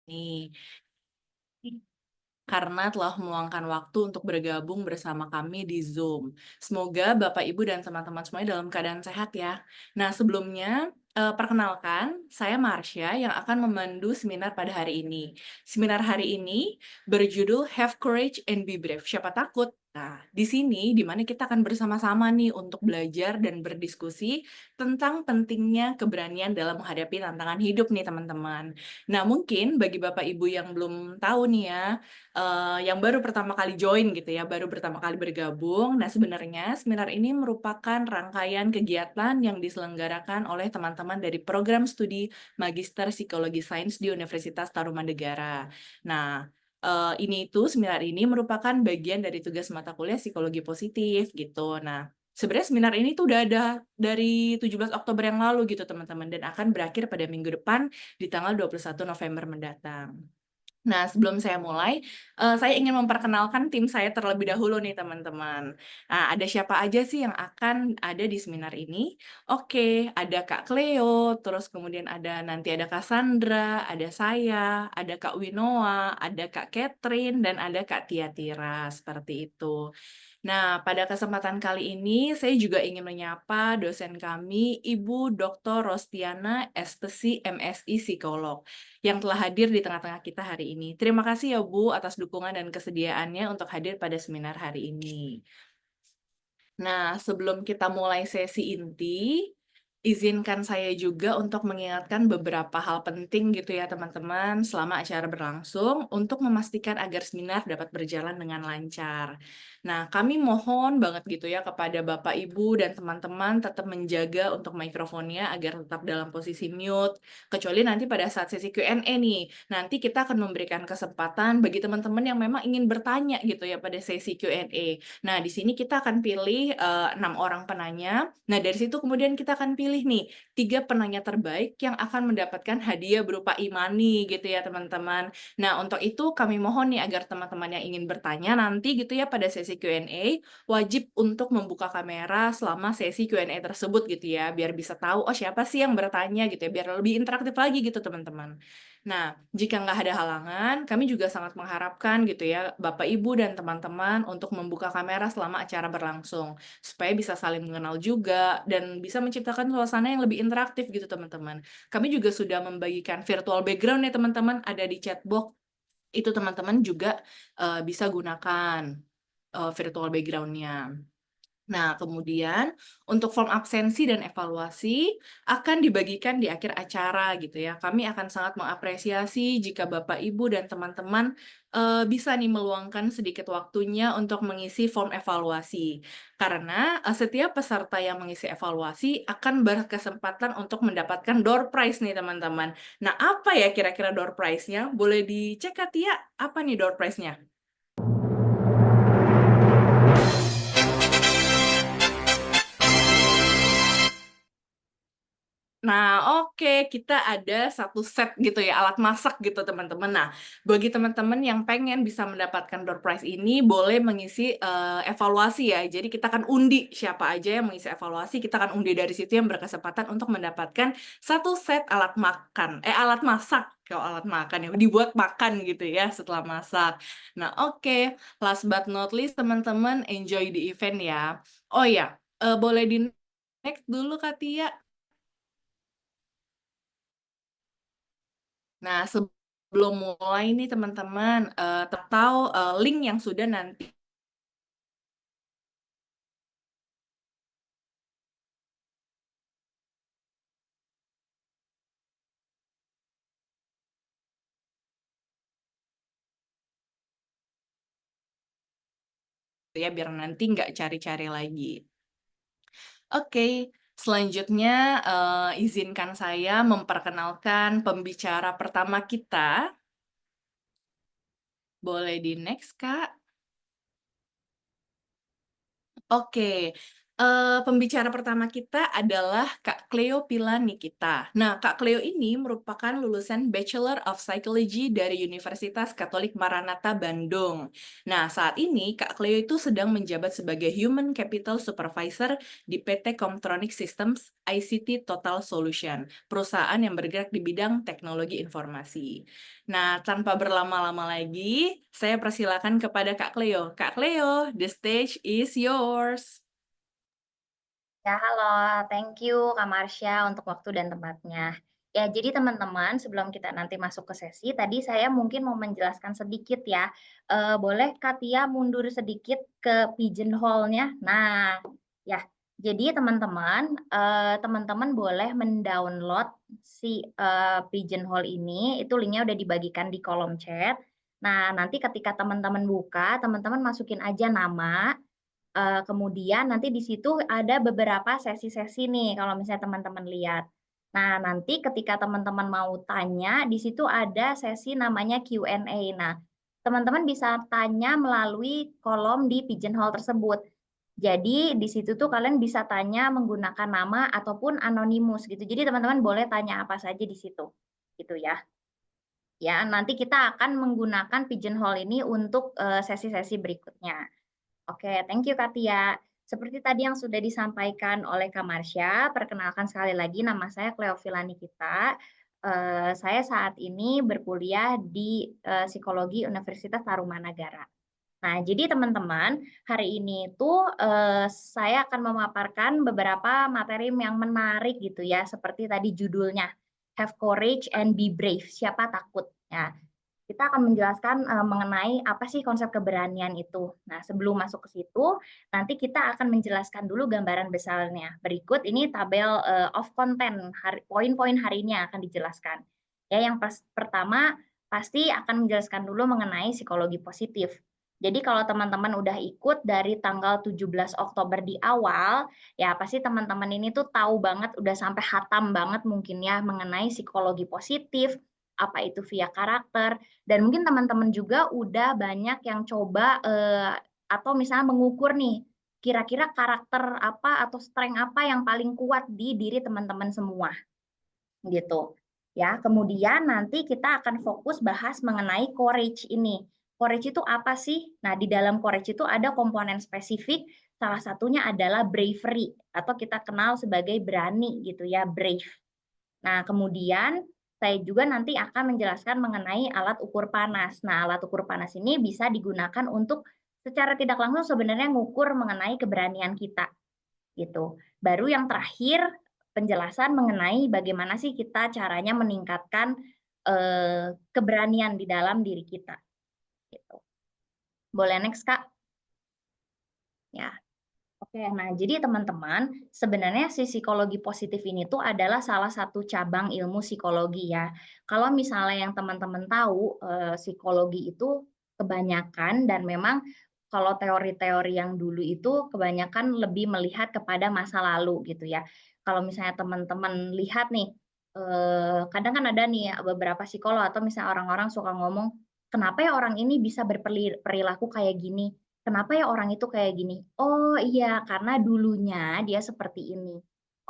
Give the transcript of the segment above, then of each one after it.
nih, karena telah meluangkan waktu untuk bergabung bersama kami di Zoom. Semoga Bapak, Ibu, dan teman-teman semuanya dalam keadaan sehat ya. Nah, sebelumnya, perkenalkan, saya Marsha yang akan memandu seminar pada hari ini. Seminar hari ini berjudul Have Courage and Be Brave. Siapa takut? Nah, di sini di mana kita akan bersama-sama nih untuk belajar dan berdiskusi tentang pentingnya keberanian dalam menghadapi tantangan hidup nih teman-teman. Nah, mungkin bagi Bapak Ibu yang belum tahu nih ya, yang baru pertama kali join gitu ya, baru pertama kali bergabung. Nah, sebenarnya seminar ini merupakan rangkaian kegiatan yang diselenggarakan oleh teman-teman dari program studi Magister Psikologi Sains di Universitas Tarumanegara. Nah, ini itu seminar ini merupakan bagian dari tugas mata kuliah psikologi positif gitu. Nah, sebenarnya seminar ini tuh udah ada dari 17 Oktober yang lalu gitu teman-teman, dan akan berakhir pada minggu depan di tanggal 21 November mendatang. Nah, sebelum saya mulai, saya ingin memperkenalkan tim saya terlebih dahulu nih, teman-teman. Nah, ada siapa aja sih yang akan ada di seminar ini? Oke, ada Kak Cleo, terus kemudian nanti ada Kak Sandra, ada saya, ada Kak Winoa, ada Kak Catherine, dan ada Kak Tia Tira, seperti itu. Nah, pada kesempatan kali ini saya juga ingin menyapa dosen kami, Ibu Dr. Rostiana Espesi, MSI Psikolog, yang telah hadir di tengah-tengah kita hari ini. Terima kasih ya Bu atas dukungan dan kesediaannya untuk hadir pada seminar hari ini. Nah, sebelum kita mulai sesi inti, izinkan saya juga untuk mengingatkan beberapa hal penting gitu ya teman-teman selama acara berlangsung untuk memastikan agar seminar dapat berjalan dengan lancar. Nah, kami mohon banget gitu ya kepada Bapak, Ibu, dan teman-teman tetap menjaga untuk mikrofonnya agar tetap dalam posisi mute, kecuali nanti pada saat sesi Q&A nih. Nanti kita akan memberikan kesempatan bagi teman-teman yang memang ingin bertanya gitu ya pada sesi Q&A. Nah, di sini kita akan pilih 6 orang penanya. Nah, dari situ kemudian kita akan pilih nih 3 penanya terbaik yang akan mendapatkan hadiah berupa e-money gitu ya, teman-teman. Nah, untuk itu kami mohon nih agar teman-teman yang ingin bertanya nanti gitu ya pada sesi Q&A wajib untuk membuka kamera selama sesi Q&A tersebut gitu ya, biar bisa tahu oh siapa sih yang bertanya gitu ya, biar lebih interaktif lagi gitu, teman-teman. Nah, jika nggak ada halangan, kami juga sangat mengharapkan gitu ya, Bapak, Ibu, dan teman-teman untuk membuka kamera selama acara berlangsung, supaya bisa saling mengenal juga, dan bisa menciptakan suasana yang lebih interaktif gitu, teman-teman. Kami juga sudah membagikan virtual background ya, teman-teman, ada di chat box. Itu teman-teman juga bisa gunakan virtual background-nya. Nah, kemudian untuk form absensi dan evaluasi akan dibagikan di akhir acara gitu ya. Kami akan sangat mengapresiasi jika Bapak, Ibu, dan teman-teman bisa nih meluangkan sedikit waktunya untuk mengisi form evaluasi. Karena setiap peserta yang mengisi evaluasi akan berkesempatan untuk mendapatkan door prize nih teman-teman. Nah, apa ya kira-kira door prize-nya? Boleh dicek Kak Tia, apa nih door prize-nya? Nah, oke, kita ada satu set gitu ya, alat masak gitu teman-teman. Nah, bagi teman-teman yang pengen bisa mendapatkan door prize ini, boleh mengisi evaluasi ya. Jadi kita akan undi siapa aja yang mengisi evaluasi, kita akan undi dari situ yang berkesempatan untuk mendapatkan satu set alat makan, alat masak. Kalau alat makan ya, dibuat makan gitu ya setelah masak. Nah, oke, last but not least teman-teman enjoy the event ya. Oh ya, boleh di next dulu Kak Tia. Nah, sebelum mulai nih teman-teman, tahu link yang sudah nanti ya, biar nanti nggak cari-cari lagi. Oke, selanjutnya izinkan saya memperkenalkan pembicara pertama kita. Boleh di next, Kak. Oke, Pembicara pertama kita adalah Kak Cleo Pila Nikita. Nah, Kak Cleo ini merupakan lulusan Bachelor of Psychology dari Universitas Katolik Maranatha Bandung. Nah, saat ini Kak Cleo itu sedang menjabat sebagai Human Capital Supervisor di PT Comtronic Systems ICT Total Solution, perusahaan yang bergerak di bidang teknologi informasi. Nah, tanpa berlama-lama lagi, saya persilakan kepada Kak Cleo. Kak Cleo, the stage is yours. Ya, halo. Thank you Kak Marsha untuk waktu dan tempatnya. Ya, jadi teman-teman sebelum kita nanti masuk ke sesi, tadi saya mungkin mau menjelaskan sedikit ya. Boleh Kak Tia mundur sedikit ke pigeonhole-nya? Nah, ya. Jadi teman-teman, teman-teman boleh mendownload si pigeonhole ini, itu linknya udah dibagikan di kolom chat. Nah, nanti ketika teman-teman buka, teman-teman masukin aja nama, kemudian nanti di situ ada beberapa sesi-sesi nih kalau misalnya teman-teman lihat. Nah, nanti ketika teman-teman mau tanya, di situ ada sesi namanya Q&A. Nah, teman-teman bisa tanya melalui kolom di pigeonhole tersebut. Jadi di situ tuh kalian bisa tanya menggunakan nama ataupun anonimus gitu. Jadi teman-teman boleh tanya apa saja di situ. Gitu ya. Ya, nanti kita akan menggunakan pigeonhole ini untuk sesi-sesi berikutnya. Oke, thank you Kak Tia. Seperti tadi yang sudah disampaikan oleh Kak Marsha, perkenalkan sekali lagi nama saya Cleovila Nikita. Saya saat ini berkuliah di Psikologi Universitas Tarumanagara. Nah, jadi teman-teman, hari ini tuh saya akan memaparkan beberapa materi yang menarik gitu ya, seperti tadi judulnya, Have Courage and Be Brave, siapa takut. Ya, kita akan menjelaskan mengenai apa sih konsep keberanian itu. Nah, sebelum masuk ke situ, nanti kita akan menjelaskan dulu gambaran besarnya. Berikut ini tabel of content, poin-poin hari ini yang akan dijelaskan. Ya, yang pertama pasti akan menjelaskan dulu mengenai psikologi positif. Jadi kalau teman-teman udah ikut dari tanggal 17 Oktober di awal, ya pasti teman-teman ini tuh tahu banget, udah sampai hatam banget mungkin ya mengenai psikologi positif, apa itu via karakter, dan mungkin teman-teman juga udah banyak yang coba atau misalnya mengukur nih, kira-kira karakter apa atau strength apa yang paling kuat di diri teman-teman semua, gitu. Ya, kemudian nanti kita akan fokus bahas mengenai courage ini. Courage itu apa sih? Nah, di dalam courage itu ada komponen spesifik, salah satunya adalah bravery atau kita kenal sebagai berani gitu ya, brave. Nah, kemudian saya juga nanti akan menjelaskan mengenai alat ukur panas. Nah, alat ukur panas ini bisa digunakan untuk secara tidak langsung sebenarnya mengukur mengenai keberanian kita, gitu. Baru yang terakhir penjelasan mengenai bagaimana sih kita caranya meningkatkan keberanian di dalam diri kita, gitu. Boleh next, Kak? Ya. Oke, nah jadi teman-teman, sebenarnya si psikologi positif ini tuh adalah salah satu cabang ilmu psikologi ya. Kalau misalnya yang teman-teman tahu, psikologi itu kebanyakan dan memang kalau teori-teori yang dulu itu kebanyakan lebih melihat kepada masa lalu gitu ya. Kalau misalnya teman-teman lihat nih, kadang kan ada nih ya beberapa psikolog atau misalnya orang-orang suka ngomong, kenapa ya orang ini bisa berperilaku kayak gini? Kenapa ya orang itu kayak gini? Oh iya, karena dulunya dia seperti ini.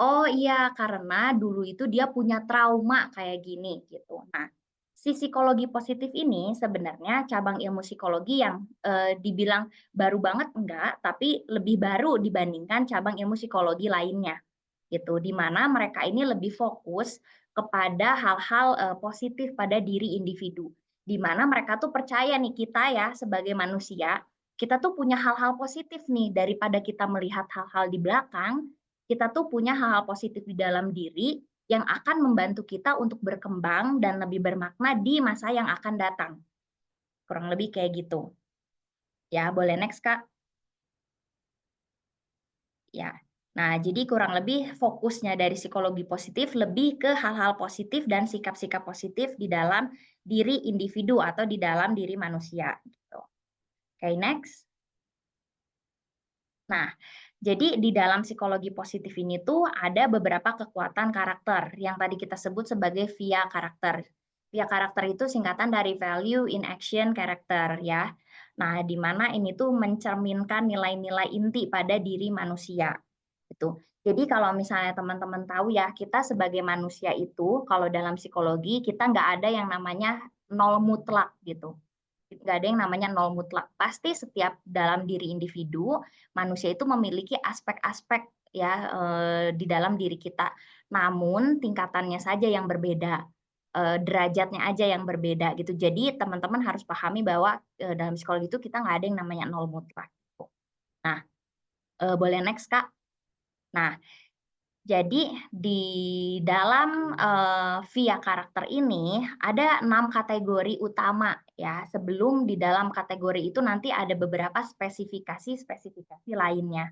Oh iya, karena dulu itu dia punya trauma kayak gini gitu. Nah, si psikologi positif ini sebenarnya cabang ilmu psikologi yang dibilang baru banget enggak, tapi lebih baru dibandingkan cabang ilmu psikologi lainnya gitu. Di mana mereka ini lebih fokus kepada hal-hal positif pada diri individu. Di mana mereka tuh percaya nih kita ya sebagai manusia kita tuh punya hal-hal positif nih daripada kita melihat hal-hal di belakang, kita tuh punya hal-hal positif di dalam diri yang akan membantu kita untuk berkembang dan lebih bermakna di masa yang akan datang. Kurang lebih kayak gitu. Ya, boleh next, Kak. Ya. Nah, jadi kurang lebih fokusnya dari psikologi positif lebih ke hal-hal positif dan sikap-sikap positif di dalam diri individu atau di dalam diri manusia gitu. Oke, next. Nah, jadi di dalam psikologi positif ini tuh ada beberapa kekuatan karakter yang tadi kita sebut sebagai via karakter. Via karakter itu singkatan dari value in action character ya. Nah, di mana ini tuh mencerminkan nilai-nilai inti pada diri manusia. Gitu. Jadi kalau misalnya teman-teman tahu ya, kita sebagai manusia itu kalau dalam psikologi kita nggak ada yang namanya nol mutlak gitu. Nggak ada yang namanya nol mutlak. Pasti setiap dalam diri individu, manusia itu memiliki aspek-aspek ya di dalam diri kita. Namun tingkatannya saja yang berbeda, derajatnya aja yang berbeda gitu. Jadi teman-teman harus pahami bahwa dalam psikologi itu kita nggak ada yang namanya nol mutlak. Nah, boleh next Kak. Nah, jadi di dalam via karakter ini ada 6 kategori utama ya. Sebelum di dalam kategori itu nanti ada beberapa spesifikasi lainnya.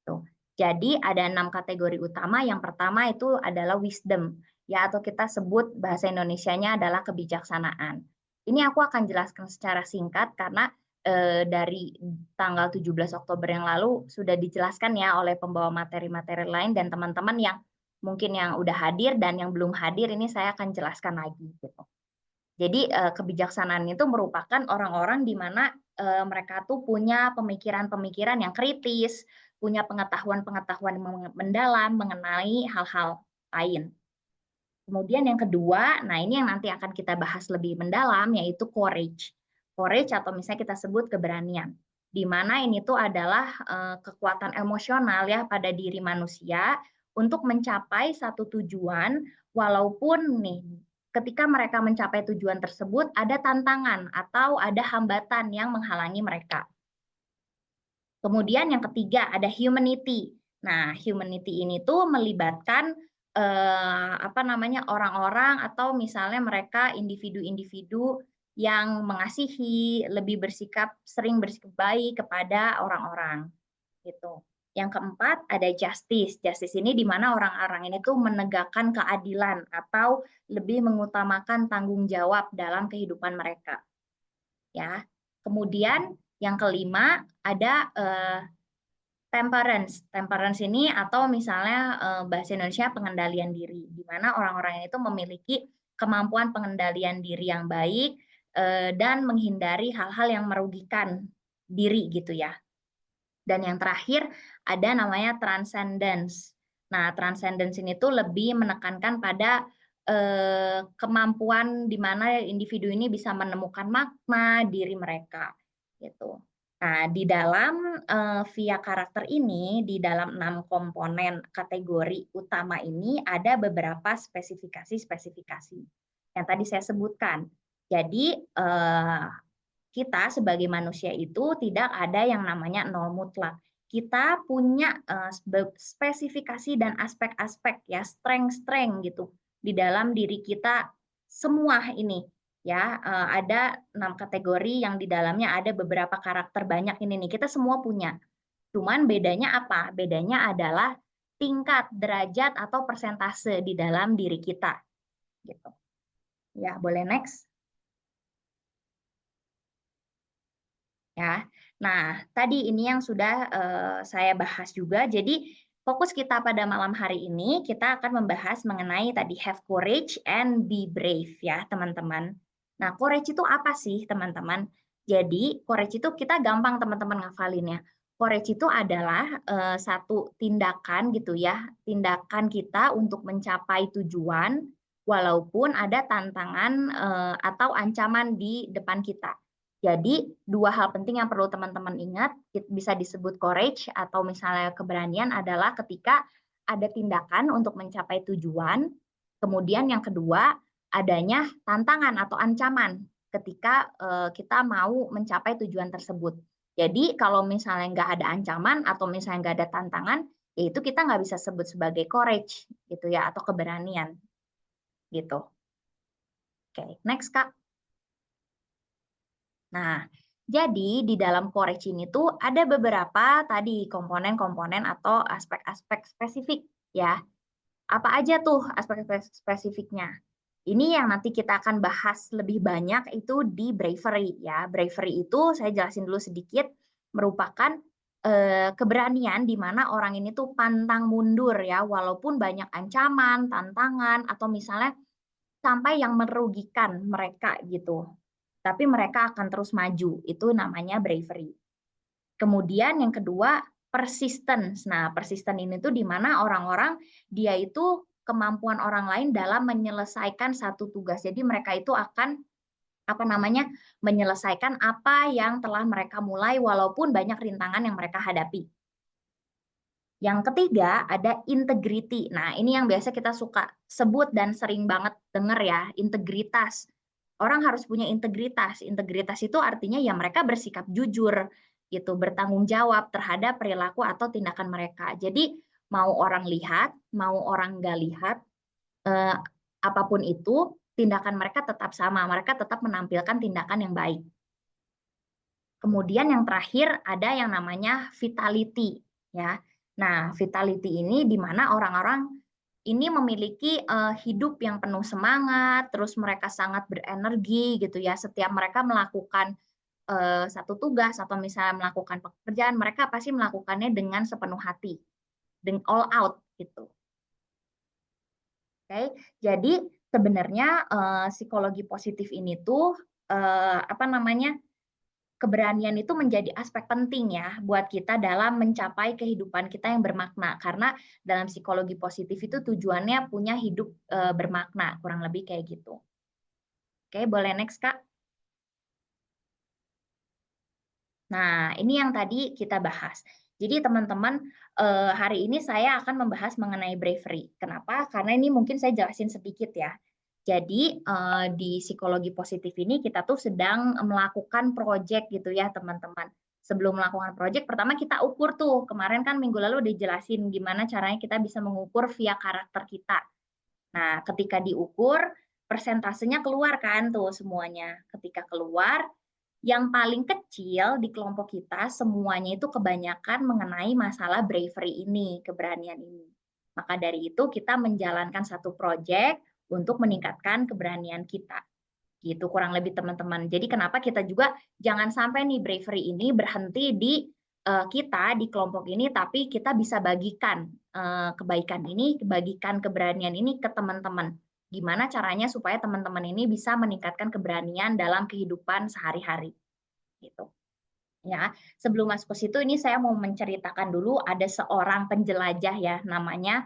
Tuh. Jadi ada 6 kategori utama. Yang pertama itu adalah wisdom ya, atau kita sebut bahasa Indonesianya adalah kebijaksanaan. Ini aku akan jelaskan secara singkat karena dari tanggal 17 Oktober yang lalu sudah dijelaskan ya oleh pembawa materi-materi lain, dan teman-teman yang mungkin yang udah hadir dan yang belum hadir ini saya akan jelaskan lagi gitu. Jadi kebijaksanaan itu merupakan orang-orang di mana mereka tuh punya pemikiran-pemikiran yang kritis, punya pengetahuan-pengetahuan mendalam mengenai hal-hal lain. Kemudian yang kedua, nah ini yang nanti akan kita bahas lebih mendalam, yaitu courage. Courage atau misalnya kita sebut keberanian. Di mana ini tuh adalah kekuatan emosional ya pada diri manusia untuk mencapai satu tujuan, walaupun nih ketika mereka mencapai tujuan tersebut ada tantangan atau ada hambatan yang menghalangi mereka. Kemudian yang ketiga ada humanity. Nah, humanity ini tuh melibatkan apa namanya orang-orang atau misalnya mereka individu-individu yang mengasihi, lebih sering bersikap baik kepada orang-orang gitu. Yang keempat ada justice. Justice ini di mana orang-orang ini tuh menegakkan keadilan atau lebih mengutamakan tanggung jawab dalam kehidupan mereka. Ya. Kemudian yang kelima ada temperance. Temperance ini atau misalnya bahasa Indonesia pengendalian diri, di mana orang-orang itu memiliki kemampuan pengendalian diri yang baik dan menghindari hal-hal yang merugikan diri gitu ya. Dan yang terakhir ada namanya transcendence. Nah, transcendence ini tuh lebih menekankan pada kemampuan di mana individu ini bisa menemukan makna diri mereka gitu. Nah, di dalam via karakter ini, di dalam 6 komponen kategori utama ini ada beberapa spesifikasi-spesifikasi yang tadi saya sebutkan. Jadi kita sebagai manusia itu tidak ada yang namanya nol mutlak. Kita punya spesifikasi dan aspek-aspek ya, strength-strength gitu di dalam diri kita semua ini ya. Ada 6 kategori yang di dalamnya ada beberapa karakter banyak ini nih. Kita semua punya. Cuman bedanya apa? Bedanya adalah tingkat derajat atau persentase di dalam diri kita gitu. Ya, boleh next. Ya. Nah, tadi ini yang sudah saya bahas juga. Jadi fokus kita pada malam hari ini kita akan membahas mengenai tadi have courage and be brave ya, teman-teman. Nah, courage itu apa sih, teman-teman? Jadi, courage itu kita gampang teman-teman ngafalinnya. Courage itu adalah satu tindakan gitu ya, tindakan kita untuk mencapai tujuan walaupun ada tantangan atau ancaman di depan kita. Jadi, dua hal penting yang perlu teman-teman ingat, bisa disebut courage atau misalnya keberanian adalah ketika ada tindakan untuk mencapai tujuan, kemudian yang kedua, adanya tantangan atau ancaman ketika kita mau mencapai tujuan tersebut. Jadi, kalau misalnya nggak ada ancaman atau misalnya nggak ada tantangan, ya itu kita nggak bisa sebut sebagai courage gitu ya, atau keberanian gitu. Oke, next Kak. Nah, jadi di dalam courage ini tuh ada beberapa tadi komponen-komponen atau aspek-aspek spesifik ya. Apa aja tuh aspek-aspek spesifiknya? Ini yang nanti kita akan bahas lebih banyak itu di bravery ya. Bravery itu saya jelasin dulu sedikit, merupakan keberanian di mana orang ini tuh pantang mundur ya, walaupun banyak ancaman, tantangan atau misalnya sampai yang merugikan mereka gitu. Tapi mereka akan terus maju. Itu namanya bravery. Kemudian yang kedua, persistence. Nah, persisten ini tuh di mana orang-orang dia itu kemampuan orang lain dalam menyelesaikan satu tugas. Jadi mereka itu akan apa namanya, menyelesaikan apa yang telah mereka mulai walaupun banyak rintangan yang mereka hadapi. Yang ketiga ada integrity. Nah, ini yang biasa kita suka sebut dan sering banget dengar ya, integritas. Orang harus punya integritas. Integritas itu artinya ya mereka bersikap jujur gitu, bertanggung jawab terhadap perilaku atau tindakan mereka. Jadi mau orang lihat, mau orang nggak lihat, eh, apapun itu, tindakan mereka tetap sama. Mereka tetap menampilkan tindakan yang baik. Kemudian yang terakhir ada yang namanya vitality, ya. Nah, vitality ini di mana orang-orang ini memiliki hidup yang penuh semangat, terus mereka sangat berenergi gitu ya. Setiap mereka melakukan satu tugas atau misalnya melakukan pekerjaan, mereka pasti melakukannya dengan sepenuh hati, dengan all out gitu. Oke, jadi sebenarnya psikologi positif ini tuh apa namanya? Keberanian itu menjadi aspek penting ya buat kita dalam mencapai kehidupan kita yang bermakna. Karena dalam psikologi positif itu tujuannya punya hidup bermakna, kurang lebih kayak gitu. Oke, boleh next, Kak. Nah, ini yang tadi kita bahas. Jadi teman-teman, hari ini saya akan membahas mengenai bravery. Kenapa? Karena ini mungkin saya jelasin sedikit ya. Jadi, di psikologi positif ini kita tuh sedang melakukan project gitu ya, teman-teman. Sebelum melakukan project, pertama kita ukur tuh. Kemarin kan minggu lalu dijelasin gimana caranya kita bisa mengukur via karakter kita. Nah, ketika diukur, persentasenya keluar kan tuh semuanya. Ketika keluar, yang paling kecil di kelompok kita semuanya itu kebanyakan mengenai masalah bravery ini, keberanian ini. Maka dari itu kita menjalankan satu proyek untuk meningkatkan keberanian kita. Gitu kurang lebih teman-teman. Jadi kenapa kita juga jangan sampai nih bravery ini berhenti di kita di kelompok ini, tapi kita bisa bagikan kebaikan ini, bagikan keberanian ini ke teman-teman. Gimana caranya supaya teman-teman ini bisa meningkatkan keberanian dalam kehidupan sehari-hari gitu. Ya, sebelum masuk ke situ ini saya mau menceritakan dulu ada seorang penjelajah ya namanya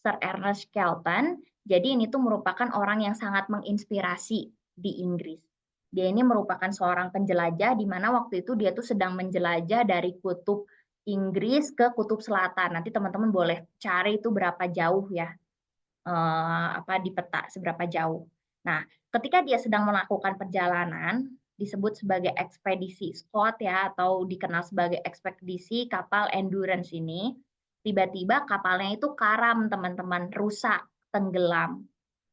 Sir Ernest Skelton. Jadi ini tuh merupakan orang yang sangat menginspirasi di Inggris. Dia ini merupakan seorang penjelajah di mana waktu itu dia tuh sedang menjelajah dari kutub Inggris ke kutub selatan. Nanti teman-teman boleh cari itu berapa jauh ya, apa di peta seberapa jauh. Nah, ketika dia sedang melakukan perjalanan disebut sebagai ekspedisi Scott ya atau dikenal sebagai ekspedisi kapal endurance ini, tiba-tiba kapalnya itu karam teman-teman, rusak, tenggelam.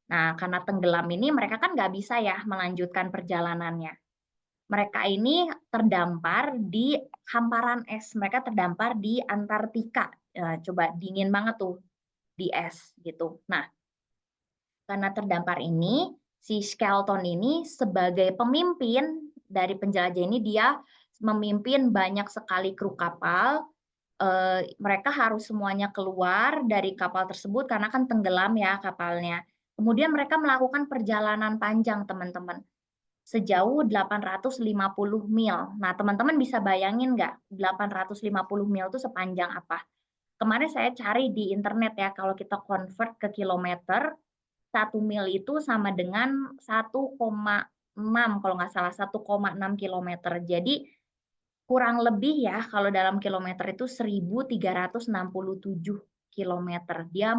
Nah, karena tenggelam ini mereka kan nggak bisa ya melanjutkan perjalanannya. Mereka ini terdampar di hamparan es, mereka terdampar di Antartika. Coba dingin banget tuh di es gitu. Nah, karena terdampar ini, si Skelton ini sebagai pemimpin dari penjelajah ini dia memimpin banyak sekali kru kapal. Mereka harus semuanya keluar dari kapal tersebut karena kan tenggelam ya kapalnya. Kemudian mereka melakukan perjalanan panjang, teman-teman. Sejauh 850 mil. Nah, teman-teman bisa bayangin nggak 850 mil itu sepanjang apa? Kemarin saya cari di internet ya, kalau kita convert ke kilometer, 1 mil itu sama dengan 1,6 kalau nggak salah, 1,6 kilometer. Jadi kurang lebih ya kalau dalam kilometer itu 1.367 kilometer. Dia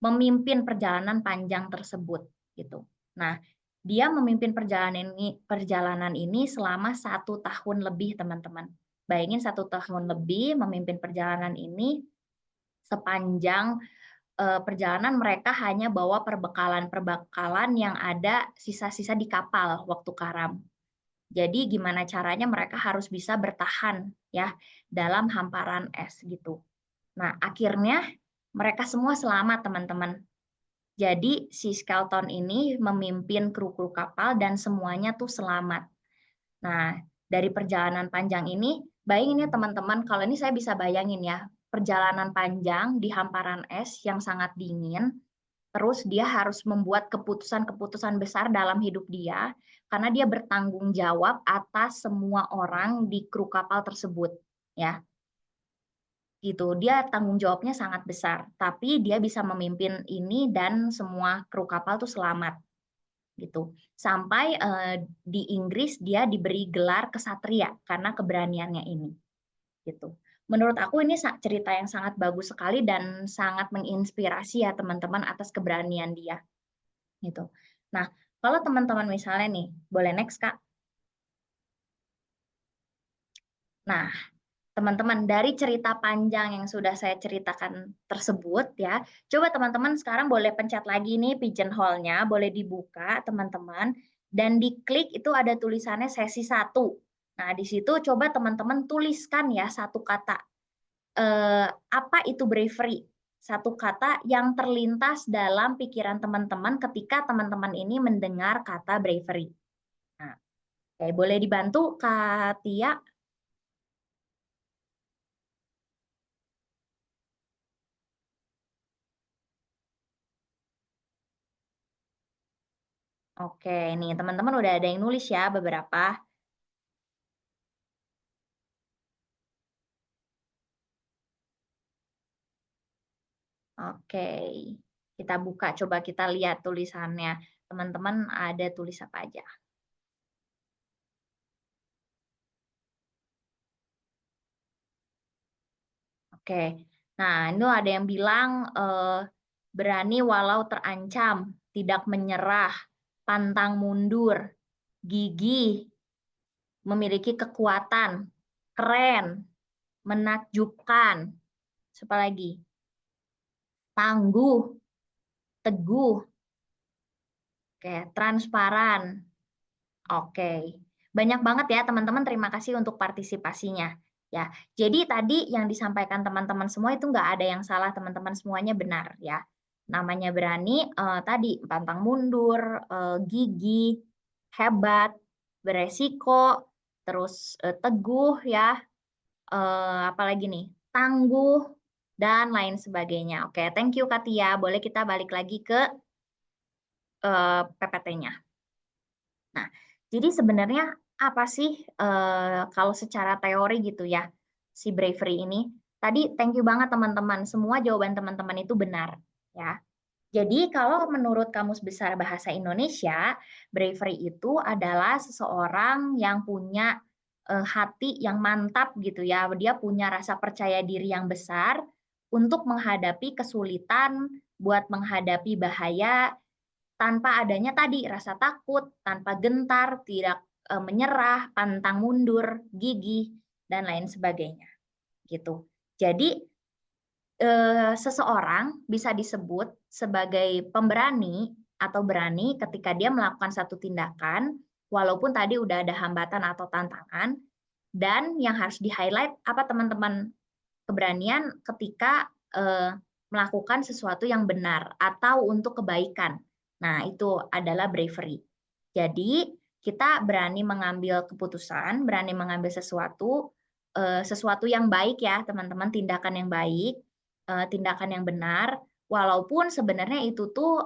memimpin perjalanan panjang tersebut gitu. Nah, dia memimpin perjalanan ini selama 1 tahun lebih, teman-teman. Bayangin 1 tahun lebih memimpin perjalanan ini sepanjang perjalanan mereka hanya bawa perbekalan-perbekalan yang ada sisa-sisa di kapal waktu karam. Jadi gimana caranya mereka harus bisa bertahan ya dalam hamparan es gitu. Nah, akhirnya mereka semua selamat, teman-teman. Jadi si Skelton ini memimpin kru-kru kapal dan semuanya tuh selamat. Nah, dari perjalanan panjang ini, bayangin ya teman-teman, kalau ini saya bisa bayangin ya, perjalanan panjang di hamparan es yang sangat dingin, terus dia harus membuat keputusan-keputusan besar dalam hidup dia, karena dia bertanggung jawab atas semua orang di kru kapal tersebut, ya. gitu. Dia tanggung jawabnya sangat besar, tapi dia bisa memimpin ini dan semua kru kapal tuh selamat gitu. Sampai di Inggris dia diberi gelar kesatria karena keberaniannya ini gitu. Menurut aku ini cerita yang sangat bagus sekali dan sangat menginspirasi ya teman-teman atas keberanian dia gitu. Nah, kalau teman-teman misalnya nih, boleh next Kak. Nah, teman-teman, dari cerita panjang yang sudah saya ceritakan tersebut ya, coba teman-teman sekarang boleh pencet lagi nih pigeonhole-nya, boleh dibuka teman-teman, dan diklik itu ada tulisannya sesi 1. Nah, di situ coba teman-teman tuliskan ya satu kata. Apa itu bravery? Satu kata yang terlintas dalam pikiran teman-teman ketika teman-teman ini mendengar kata bravery. Nah, oke, boleh dibantu Kak Tia? Oke, nih teman-teman udah ada yang nulis ya beberapa. Oke, kita buka, coba kita lihat tulisannya. Teman-teman ada tulis apa aja? Oke, nah ini ada yang bilang berani walau terancam, tidak menyerah, pantang mundur, gigih, memiliki kekuatan, keren, menakjubkan, siapa lagi? Tangguh, teguh, oke, transparan. Oke, banyak banget ya teman-teman. Terima kasih untuk partisipasinya. Ya, jadi tadi yang disampaikan teman-teman semua itu nggak ada yang salah, teman-teman semuanya benar ya. Namanya berani tadi pantang mundur, gigih, hebat, beresiko, terus teguh ya, apalagi nih, tangguh dan lain sebagainya. Oke, thank you Katia. Boleh kita balik lagi ke PPT-nya. Nah, jadi sebenarnya apa sih kalau secara teori gitu ya, si bravery ini? Tadi thank you banget teman-teman, semua jawaban teman-teman itu benar ya. Jadi kalau menurut Kamus Besar Bahasa Indonesia, bravery itu adalah seseorang yang punya hati yang mantap gitu ya. Dia punya rasa percaya diri yang besar untuk menghadapi kesulitan, buat menghadapi bahaya, tanpa adanya tadi rasa takut, tanpa gentar, tidak menyerah, pantang mundur, gigih, dan lain sebagainya. Gitu. Jadi seseorang bisa disebut sebagai pemberani atau berani ketika dia melakukan satu tindakan, walaupun tadi udah ada hambatan atau tantangan, dan yang harus di-highlight apa teman-teman? Keberanian ketika melakukan sesuatu yang benar atau untuk kebaikan. Nah, itu adalah bravery. Jadi, kita berani mengambil keputusan, berani mengambil sesuatu yang baik ya, teman-teman, tindakan yang baik, tindakan yang benar, walaupun sebenarnya itu tuh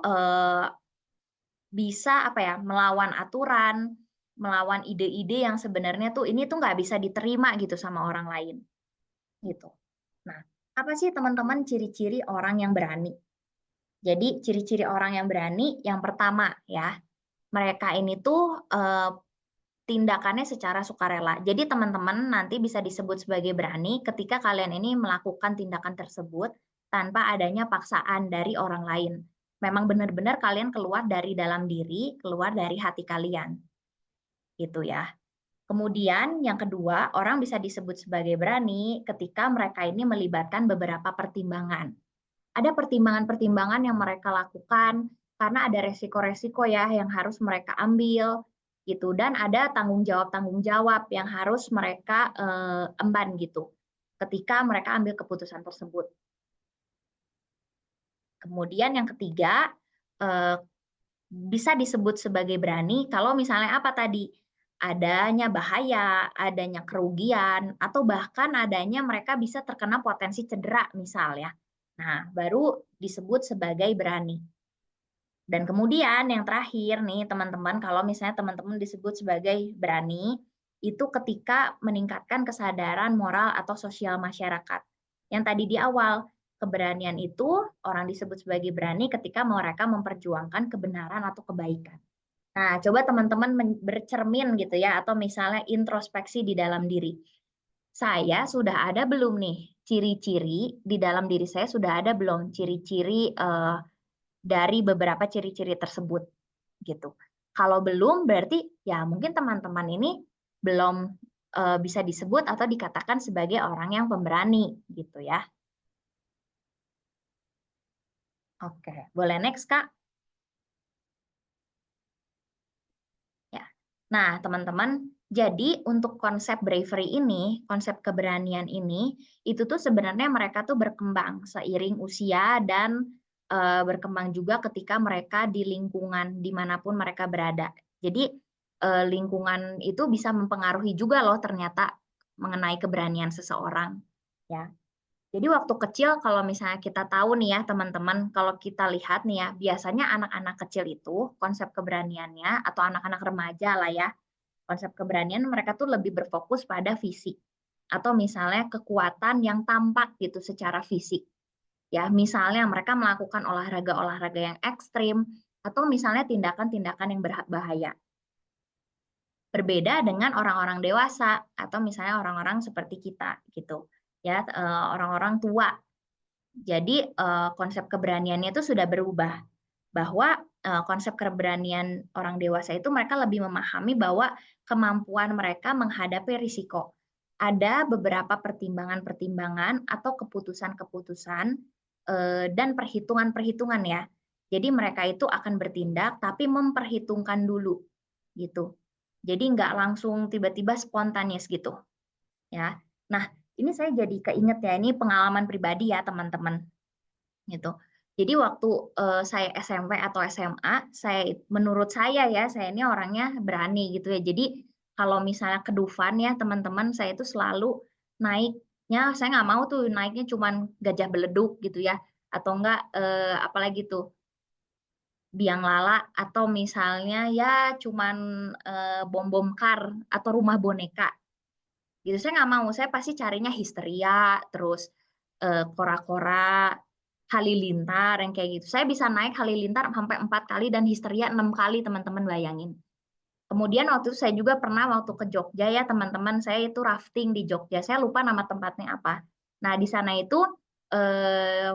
bisa apa ya, melawan aturan, melawan ide-ide yang sebenarnya tuh ini tuh nggak bisa diterima gitu sama orang lain, gitu. Nah, apa sih teman-teman ciri-ciri orang yang berani? Jadi ciri-ciri orang yang berani yang pertama ya, mereka ini tuh tindakannya secara sukarela. Jadi teman-teman nanti bisa disebut sebagai berani ketika kalian ini melakukan tindakan tersebut tanpa adanya paksaan dari orang lain. Memang benar-benar kalian keluar dari dalam diri, keluar dari hati kalian. Gitu ya. Kemudian yang kedua, orang bisa disebut sebagai berani ketika mereka ini melibatkan beberapa pertimbangan. Ada pertimbangan-pertimbangan yang mereka lakukan karena ada resiko-resiko ya yang harus mereka ambil gitu, dan ada tanggung jawab yang harus mereka emban gitu ketika mereka ambil keputusan tersebut. Kemudian yang ketiga, eh, bisa disebut sebagai berani kalau misalnya apa tadi? Adanya bahaya, adanya kerugian, atau bahkan adanya mereka bisa terkena potensi cedera misalnya. Nah, baru disebut sebagai berani. Dan kemudian yang terakhir nih teman-teman, kalau misalnya teman-teman disebut sebagai berani, itu ketika meningkatkan kesadaran moral atau sosial masyarakat. Yang tadi di awal, keberanian itu orang disebut sebagai berani ketika mereka memperjuangkan kebenaran atau kebaikan. Nah, coba teman-teman bercermin gitu ya, atau misalnya introspeksi di dalam diri. Saya sudah ada belum nih ciri-ciri di dalam diri saya sudah ada belum ciri-ciri dari beberapa ciri-ciri tersebut gitu. Kalau belum berarti ya mungkin teman-teman ini belum bisa disebut atau dikatakan sebagai orang yang pemberani gitu ya. Oke, boleh next Kak? Ya. Nah, teman-teman, jadi untuk konsep bravery ini, konsep keberanian ini, itu tuh sebenarnya mereka tuh berkembang seiring usia dan berkembang juga ketika mereka di lingkungan dimanapun mereka berada. Jadi lingkungan itu bisa mempengaruhi juga loh ternyata mengenai keberanian seseorang. Ya. Jadi waktu kecil kalau misalnya kita tahu nih ya teman-teman, kalau kita lihat nih ya, biasanya anak-anak kecil itu konsep keberaniannya atau anak-anak remaja lah ya, konsep keberanian mereka tuh lebih berfokus pada fisik atau misalnya kekuatan yang tampak gitu secara fisik. Ya, misalnya mereka melakukan olahraga-olahraga yang ekstrim atau misalnya tindakan-tindakan yang berbahaya. Berbeda dengan orang-orang dewasa atau misalnya orang-orang seperti kita gitu. Ya, orang-orang tua. Jadi konsep keberaniannya itu sudah berubah bahwa konsep keberanian orang dewasa itu mereka lebih memahami bahwa kemampuan mereka menghadapi risiko. Ada beberapa pertimbangan-pertimbangan atau keputusan-keputusan dan perhitungan-perhitungan ya. Jadi mereka itu akan bertindak tapi memperhitungkan dulu gitu. Jadi nggak langsung tiba-tiba spontanis gitu ya. Nah, ini saya jadi keinget ya, ini pengalaman pribadi ya teman-teman gitu. Jadi waktu saya SMP atau SMA, menurut saya ya, saya ini orangnya berani gitu ya. Jadi kalau misalnya ke Dufan ya teman-teman, saya itu selalu naiknya, saya nggak mau tuh naiknya cuman Gajah Beleduk gitu ya, atau enggak apalagi tuh Biang Lala atau misalnya ya cuman Bom-Bom Kar atau Rumah Boneka gitu. Saya nggak mau, saya pasti carinya Histeria, terus Kora-Kora, Halilintar yang kayak gitu. Saya bisa naik Halilintar sampai 4 kali dan Histeria 6 kali, teman-teman bayangin. Kemudian waktu itu saya juga pernah waktu ke Jogja ya teman-teman, saya itu rafting di Jogja. Saya lupa nama tempatnya apa. Nah, di sana itu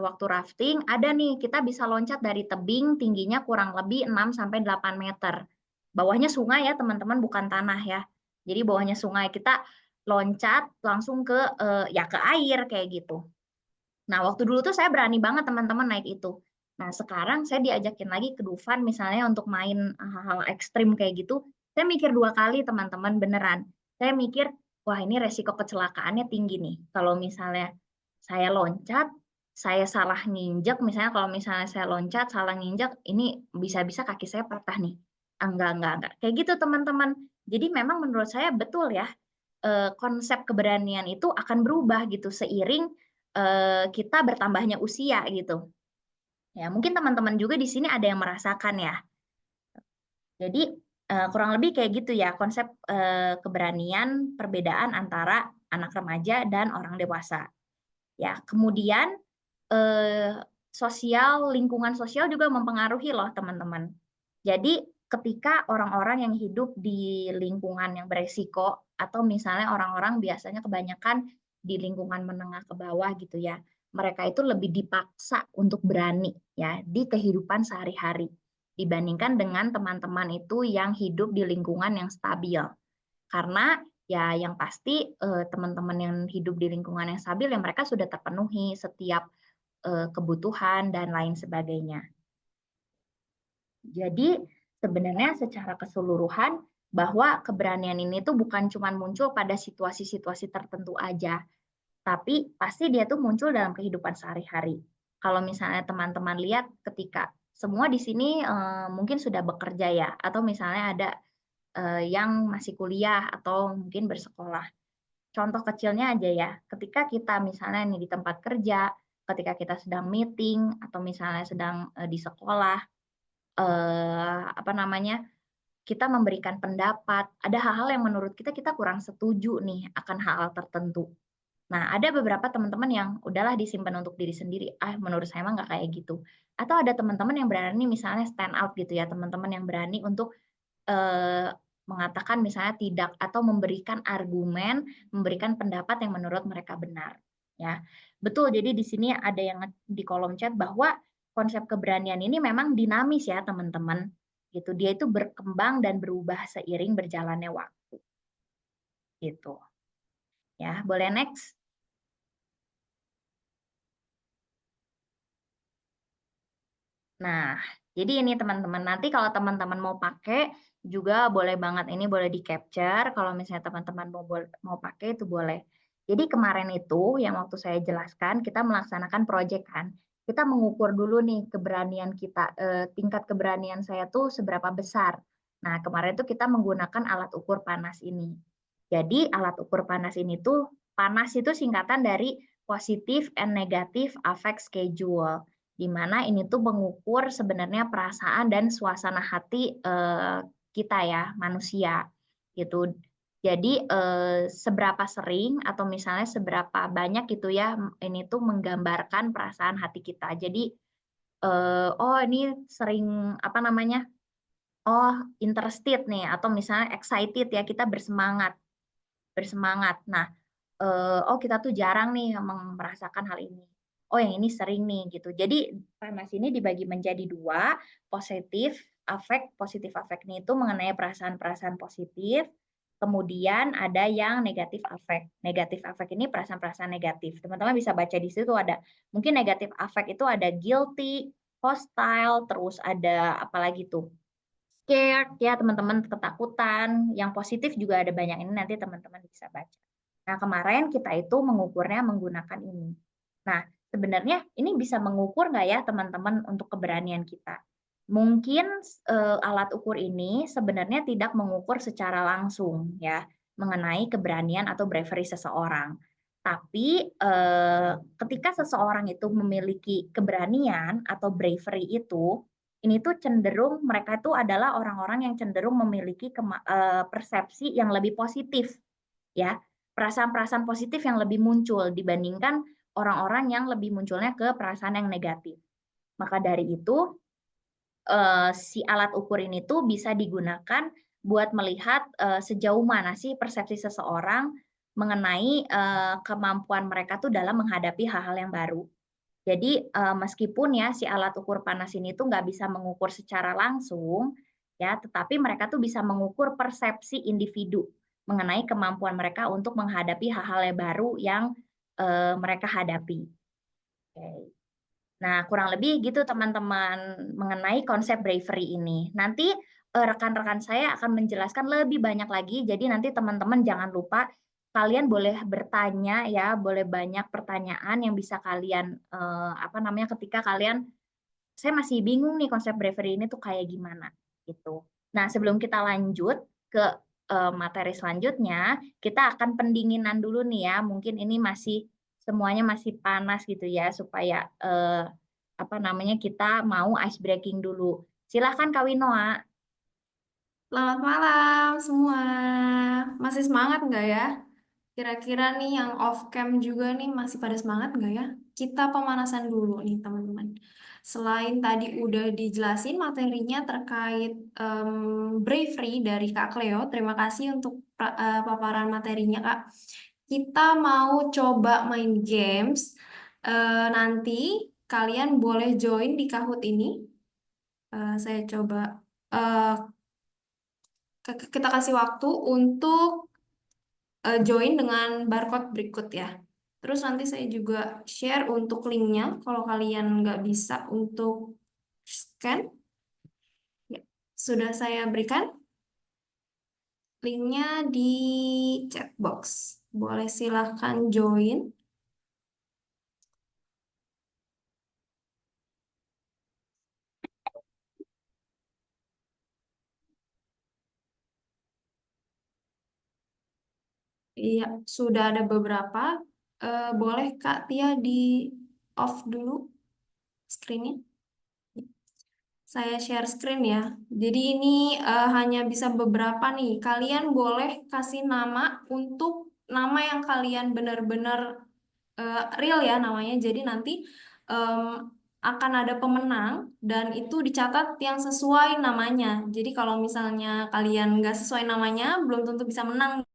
waktu rafting ada nih kita bisa loncat dari tebing tingginya kurang lebih 6 sampai 8 meter. Bawahnya sungai ya teman-teman, bukan tanah ya. Jadi bawahnya sungai. Kita loncat langsung ke ya ke air kayak gitu. Nah, waktu dulu tuh saya berani banget teman-teman naik itu. Nah, sekarang saya diajakin lagi ke Dufan misalnya untuk main hal-hal ekstrim kayak gitu, saya mikir 2 kali teman-teman beneran. Saya mikir, wah ini resiko kecelakaannya tinggi nih. Kalau misalnya saya loncat, saya salah nginjek, misalnya kalau misalnya saya loncat salah nginjek, ini bisa-bisa kaki saya patah nih. Enggak. Kayak gitu teman-teman. Jadi memang menurut saya betul ya, konsep keberanian itu akan berubah gitu seiring kita bertambahnya usia gitu. Ya, mungkin teman-teman juga di sini ada yang merasakan ya. Jadi kurang lebih kayak gitu ya konsep keberanian perbedaan antara anak remaja dan orang dewasa. Ya, kemudian eh, lingkungan sosial juga mempengaruhi loh teman-teman. Jadi ketika orang-orang yang hidup di lingkungan yang beresiko atau misalnya orang-orang biasanya kebanyakan di lingkungan menengah ke bawah gitu ya, mereka itu lebih dipaksa untuk berani ya di kehidupan sehari-hari dibandingkan dengan teman-teman itu yang hidup di lingkungan yang stabil. Karena ya yang pasti teman-teman yang hidup di lingkungan yang stabil yang mereka sudah terpenuhi setiap kebutuhan dan lain sebagainya. Jadi sebenarnya secara keseluruhan bahwa keberanian ini tuh bukan cuma muncul pada situasi-situasi tertentu aja, tapi pasti dia tuh muncul dalam kehidupan sehari-hari. Kalau misalnya teman-teman lihat ketika semua di sini mungkin sudah bekerja ya, atau misalnya ada yang masih kuliah atau mungkin bersekolah. Contoh kecilnya aja ya, ketika kita misalnya nih di tempat kerja, ketika kita sedang meeting atau misalnya sedang di sekolah, apa namanya, kita memberikan pendapat, ada hal-hal yang menurut kita kurang setuju nih akan hal-hal tertentu. Nah, ada beberapa teman-teman yang udahlah disimpan untuk diri sendiri, "Ah, menurut saya mah nggak kayak gitu." Atau ada teman-teman yang berani misalnya stand out gitu ya, teman-teman yang berani untuk mengatakan misalnya tidak atau memberikan argumen, memberikan pendapat yang menurut mereka benar, ya. Betul, jadi di sini ada yang di kolom chat bahwa konsep keberanian ini memang dinamis ya teman-teman, gitu. Dia itu berkembang dan berubah seiring berjalannya waktu, gitu. Ya, boleh next? Nah, jadi ini teman-teman, nanti kalau teman-teman mau pakai juga boleh banget, ini boleh di-capture, kalau misalnya teman-teman mau pakai itu boleh. Jadi kemarin itu yang waktu saya jelaskan, kita melaksanakan proyek kan, kita mengukur dulu nih keberanian kita, tingkat keberanian saya tuh seberapa besar. Nah, kemarin itu kita menggunakan alat ukur panas ini. Jadi alat ukur panas ini tuh, panas itu singkatan dari positive and negative affect schedule, di mana ini tuh mengukur sebenarnya perasaan dan suasana hati kita ya, manusia gitu. Jadi seberapa sering atau misalnya seberapa banyak gitu ya, ini tuh menggambarkan perasaan hati kita. Jadi oh ini sering apa namanya? Oh interested nih atau misalnya excited ya, kita bersemangat, bersemangat. Nah, oh kita tuh jarang nih merasakan hal ini. Oh yang ini sering nih gitu. Jadi panas ini dibagi menjadi dua, positif affect ini itu mengenai perasaan-perasaan positif, kemudian ada yang negatif affect. Negatif affect ini perasaan-perasaan negatif. Teman-teman bisa baca di situ ada, mungkin negatif affect itu ada guilty, hostile, terus ada apalagi tuh, scared ya teman-teman, ketakutan. Yang positif juga ada banyak, ini nanti teman-teman bisa baca. Nah, kemarin kita itu mengukurnya menggunakan ini. Nah, sebenarnya ini bisa mengukur nggak ya teman-teman untuk keberanian kita? Mungkin alat ukur ini sebenarnya tidak mengukur secara langsung ya mengenai keberanian atau bravery seseorang. Tapi ketika seseorang itu memiliki keberanian atau bravery itu, ini tuh cenderung mereka itu adalah orang-orang yang cenderung memiliki persepsi yang lebih positif ya, perasaan-perasaan positif yang lebih muncul dibandingkan orang-orang yang lebih munculnya ke perasaan yang negatif. Maka dari itu, si alat ukur ini tuh bisa digunakan buat melihat sejauh mana sih persepsi seseorang mengenai kemampuan mereka tuh dalam menghadapi hal-hal yang baru. Jadi meskipun ya si alat ukur panas ini tuh nggak bisa mengukur secara langsung, ya, tetapi mereka tuh bisa mengukur persepsi individu mengenai kemampuan mereka untuk menghadapi hal-hal yang baru yang mereka hadapi. Oke. Nah, kurang lebih gitu teman-teman mengenai konsep bravery ini. Nanti rekan-rekan saya akan menjelaskan lebih banyak lagi. Jadi nanti teman-teman jangan lupa kalian boleh bertanya ya, boleh banyak pertanyaan yang bisa kalian apa namanya ketika kalian saya masih bingung nih konsep bravery ini tuh kayak gimana gitu. Nah, sebelum kita lanjut ke materi selanjutnya, kita akan pendinginan dulu nih ya. Mungkin ini masih semuanya masih panas gitu ya supaya apa namanya kita mau ice breaking dulu. Silahkan Kak Winoa. Selamat malam semua. Masih semangat nggak ya? Kira-kira nih yang off cam juga nih masih pada semangat nggak ya? Kita pemanasan dulu nih teman-teman. Selain tadi udah dijelasin materinya terkait bravery dari Kak Cleo, terima kasih untuk paparan materinya Kak. Kita mau coba main games. Nanti kalian boleh join di Kahoot ini. Saya coba eh, kita kasih waktu untuk join dengan barcode berikut ya. Terus nanti saya juga share untuk linknya kalau kalian nggak bisa untuk scan. Ya, sudah saya berikan linknya di chat box. Boleh silahkan join. Iya, sudah ada beberapa. Boleh Kak Tia di off dulu screen-nya? Saya share screen ya. Jadi ini hanya bisa beberapa nih. Kalian boleh kasih nama untuk nama yang kalian benar-benar real ya namanya. Jadi nanti em, akan ada pemenang dan itu dicatat yang sesuai namanya. Jadi kalau misalnya kalian nggak sesuai namanya, belum tentu bisa menang.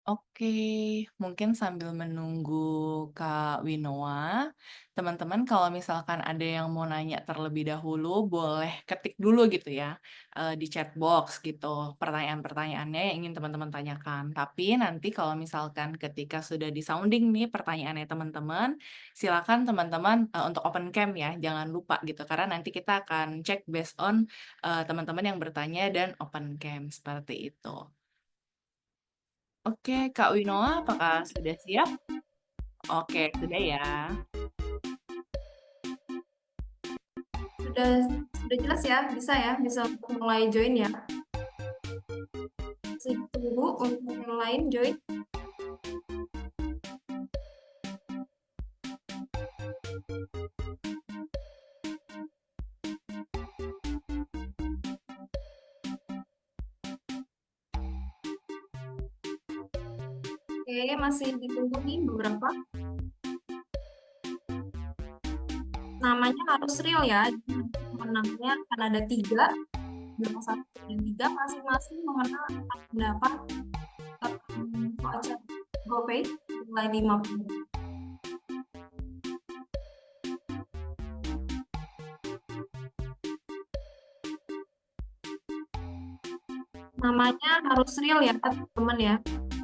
Oke, mungkin sambil menunggu Kak Winoa, teman-teman kalau misalkan ada yang mau nanya terlebih dahulu, boleh ketik dulu gitu ya, di chat box gitu, pertanyaan-pertanyaannya yang ingin teman-teman tanyakan. Tapi nanti kalau misalkan ketika sudah di-sounding nih pertanyaannya teman-teman, silakan teman-teman untuk open cam ya, jangan lupa gitu, karena nanti kita akan cek based on teman-teman yang bertanya dan open cam, seperti itu. Oke, Kak Winoa, apakah sudah siap? Oke, sudah ya. Sudah sudah jelas ya, bisa untuk mulai join ya. Masih tunggu untuk yang lain join. Oke, masih ditunggu nih beberapa. Namanya harus real ya. Pemenangnya akan ada 3, bilang 1 dan 3, masing-masing pemenang akan mendapat voucher GoPay nilai 50. Namanya harus real ya teman-teman ya.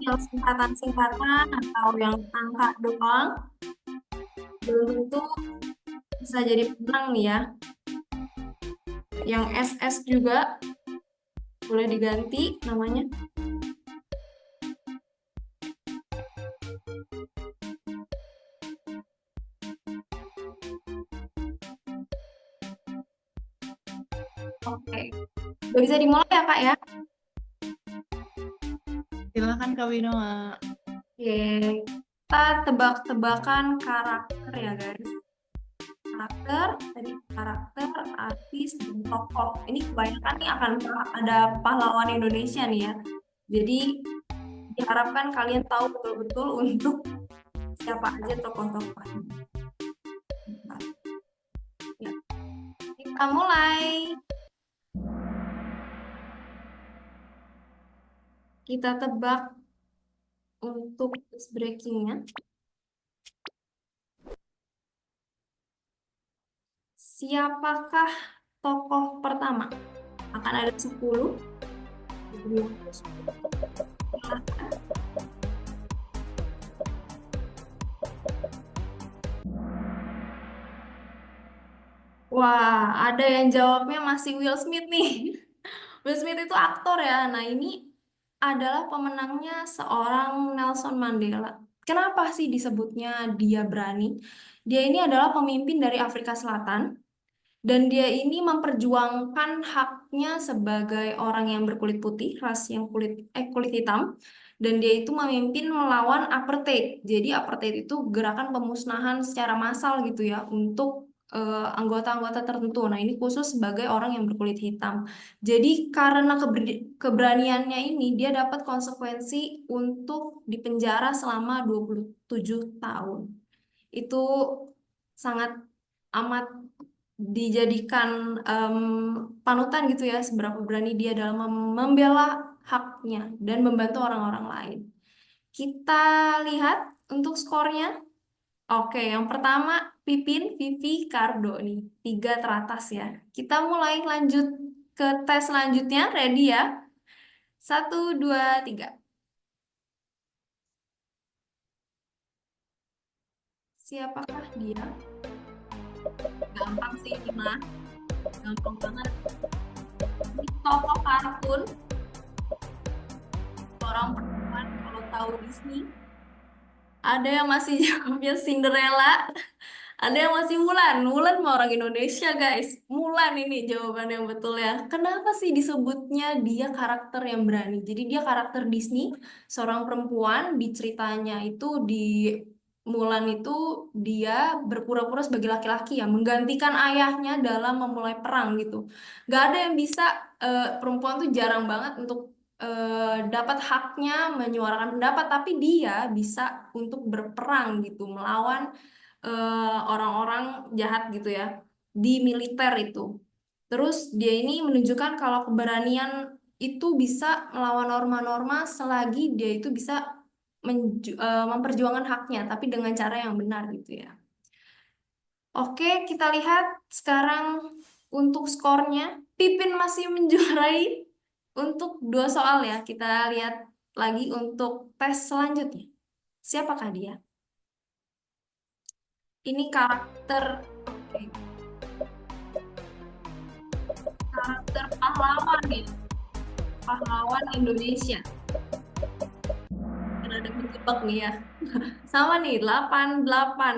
Yang singkatan-singkatan atau yang angka doang belum tentu bisa jadi pemenang nih ya. Yang SS juga boleh diganti namanya. Oke, udah bisa dimulai ya Kak ya? Silakan Kak Winoa. Oke, kita tebak-tebakan karakter ya guys. Karakter, artis, dan tokoh. Ini kebanyakan nih akan ada pahlawan Indonesia nih ya. Jadi diharapkan kalian tahu betul-betul untuk siapa aja tokoh-tokohnya. Ya, kita mulai. Kita tebak untuk ice breakingnya. Siapakah tokoh pertama? Akan ada 10. Silahkan. Wah, ada yang jawabnya masih Will Smith nih. Will Smith itu aktor ya. Nah, ini adalah pemenangnya seorang Nelson Mandela. Kenapa sih disebutnya dia berani? Dia ini adalah pemimpin dari Afrika Selatan. Dan dia ini memperjuangkan haknya sebagai orang yang berkulit putih, ras yang kulit hitam. Dan dia itu memimpin melawan apartheid. Jadi apartheid itu gerakan pemusnahan secara massal gitu ya untuk anggota-anggota tertentu. Nah, ini khusus sebagai orang yang berkulit hitam. Jadi karena keberaniannya ini dia dapat konsekuensi untuk dipenjara selama 27 tahun. Itu sangat amat dijadikan panutan gitu ya, seberapa berani dia dalam membela haknya dan membantu orang-orang lain. Kita lihat untuk skornya. Oke, yang pertama Pipin Vivi Cardo nih, 3 teratas ya. Kita mulai lanjut ke tes selanjutnya, ready ya? 1, 2, 3. Siapakah dia? Gampang sih ini mah, gampang banget. Ini tokoh kartun, orang perempuan kalau tahu Disney. Ada yang masih jawabnya Cinderella, ada yang masih Mulan. Mulan mah orang Indonesia, guys. Mulan ini jawaban yang betul ya. Kenapa sih disebutnya dia karakter yang berani? Jadi dia karakter Disney, seorang perempuan di ceritanya itu di Mulan itu dia berpura-pura sebagai laki-laki ya, menggantikan ayahnya dalam memulai perang gitu. Gak ada yang bisa, perempuan tuh jarang banget untuk dapat haknya menyuarakan pendapat, tapi dia bisa untuk berperang gitu, melawan orang-orang jahat gitu ya di militer itu. Terus dia ini menunjukkan kalau keberanian itu bisa melawan norma-norma selagi dia itu bisa memperjuangkan haknya, tapi dengan cara yang benar gitu ya. Oke, kita lihat sekarang untuk skornya. Pipin masih menjuarai untuk 2 soal ya. Kita lihat lagi untuk tes selanjutnya. Siapakah dia? Ini karakter, oke, karakter pahlawan ya. Pahlawan Indonesia. Ada menjebak nih ya. Sama nih, 88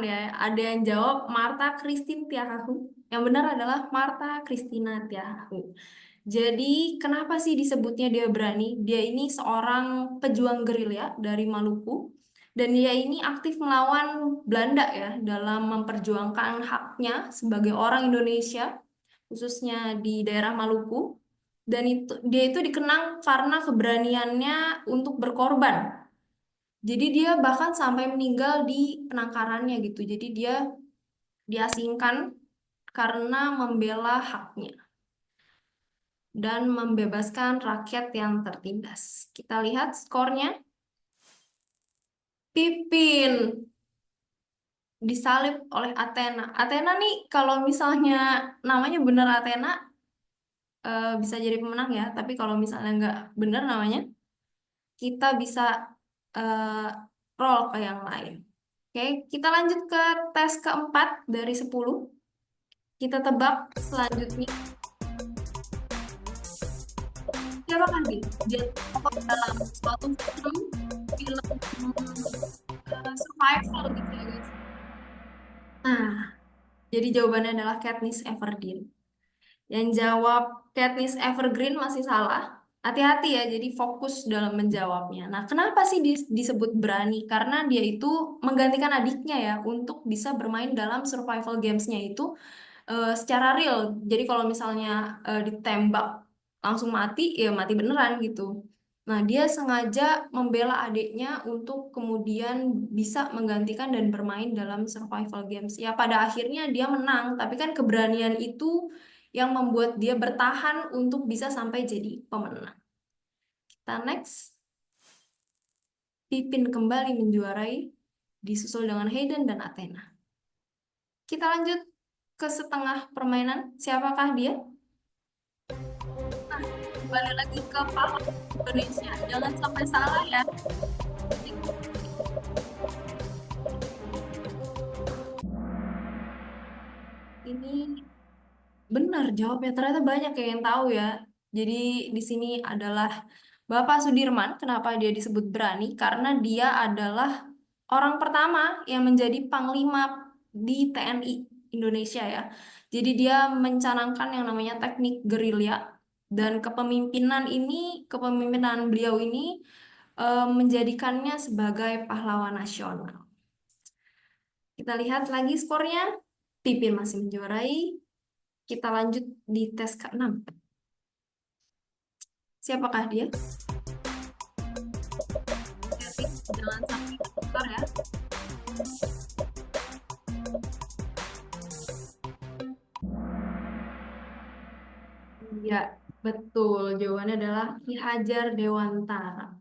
ya. Ada yang jawab Martha Christine Tiahahu. Yang benar adalah Martha Christina Tiahahu. Jadi, kenapa sih disebutnya dia berani? Dia ini seorang pejuang gerilya dari Maluku. Dan dia ini aktif melawan Belanda ya, dalam memperjuangkan haknya sebagai orang Indonesia, khususnya di daerah Maluku. Dan dia itu dikenang karena keberaniannya untuk berkorban. Jadi dia bahkan sampai meninggal di penangkarannya gitu. Jadi dia diasingkan karena membela haknya dan membebaskan rakyat yang tertindas. Kita lihat skornya. Pipin disalib oleh Athena. Athena nih kalau misalnya namanya benar Athena, bisa jadi pemenang ya. Tapi kalau misalnya nggak benar namanya, kita bisa eh, roll ke yang lain. Oke, kita lanjut ke tes keempat dari 10. Kita tebak selanjutnya. Siapa kan dia tokoh dalam suatu film survival gitu ya guys. Nah, jadi jawabannya adalah Katniss Everdeen. Yang jawab Katniss Evergreen masih salah. Hati-hati ya, jadi fokus dalam menjawabnya. Nah, kenapa sih disebut berani? Karena dia itu menggantikan adiknya ya untuk bisa bermain dalam survival gamesnya itu secara real. Jadi kalau misalnya ditembak langsung mati, ya mati beneran gitu. Nah, dia sengaja membela adiknya untuk kemudian bisa menggantikan dan bermain dalam survival games. Ya, pada akhirnya dia menang, tapi kan keberanian itu yang membuat dia bertahan untuk bisa sampai jadi pemenang. Kita next. Pipin kembali menjuarai, disusul dengan Hayden dan Athena. Kita lanjut ke setengah permainan. Siapakah dia? Nah, kembali lagi ke pahlawan Indonesia. Jangan sampai salah ya. Ini benar jawabnya. Ternyata banyak yang tahu ya. Jadi di sini adalah Bapak Sudirman. Kenapa dia disebut berani? Karena dia adalah orang pertama yang menjadi panglima di TNI Indonesia ya. Jadi dia mencanangkan yang namanya teknik gerilya, dan kepemimpinan beliau ini menjadikannya sebagai pahlawan nasional. Kita lihat lagi skornya. Pipin masih menjuarai. Kita lanjut di tes ke-6. Siapakah dia? Jangan sampai ketukar ya. Ya, betul. Jawabannya adalah Ki Hajar Dewantara.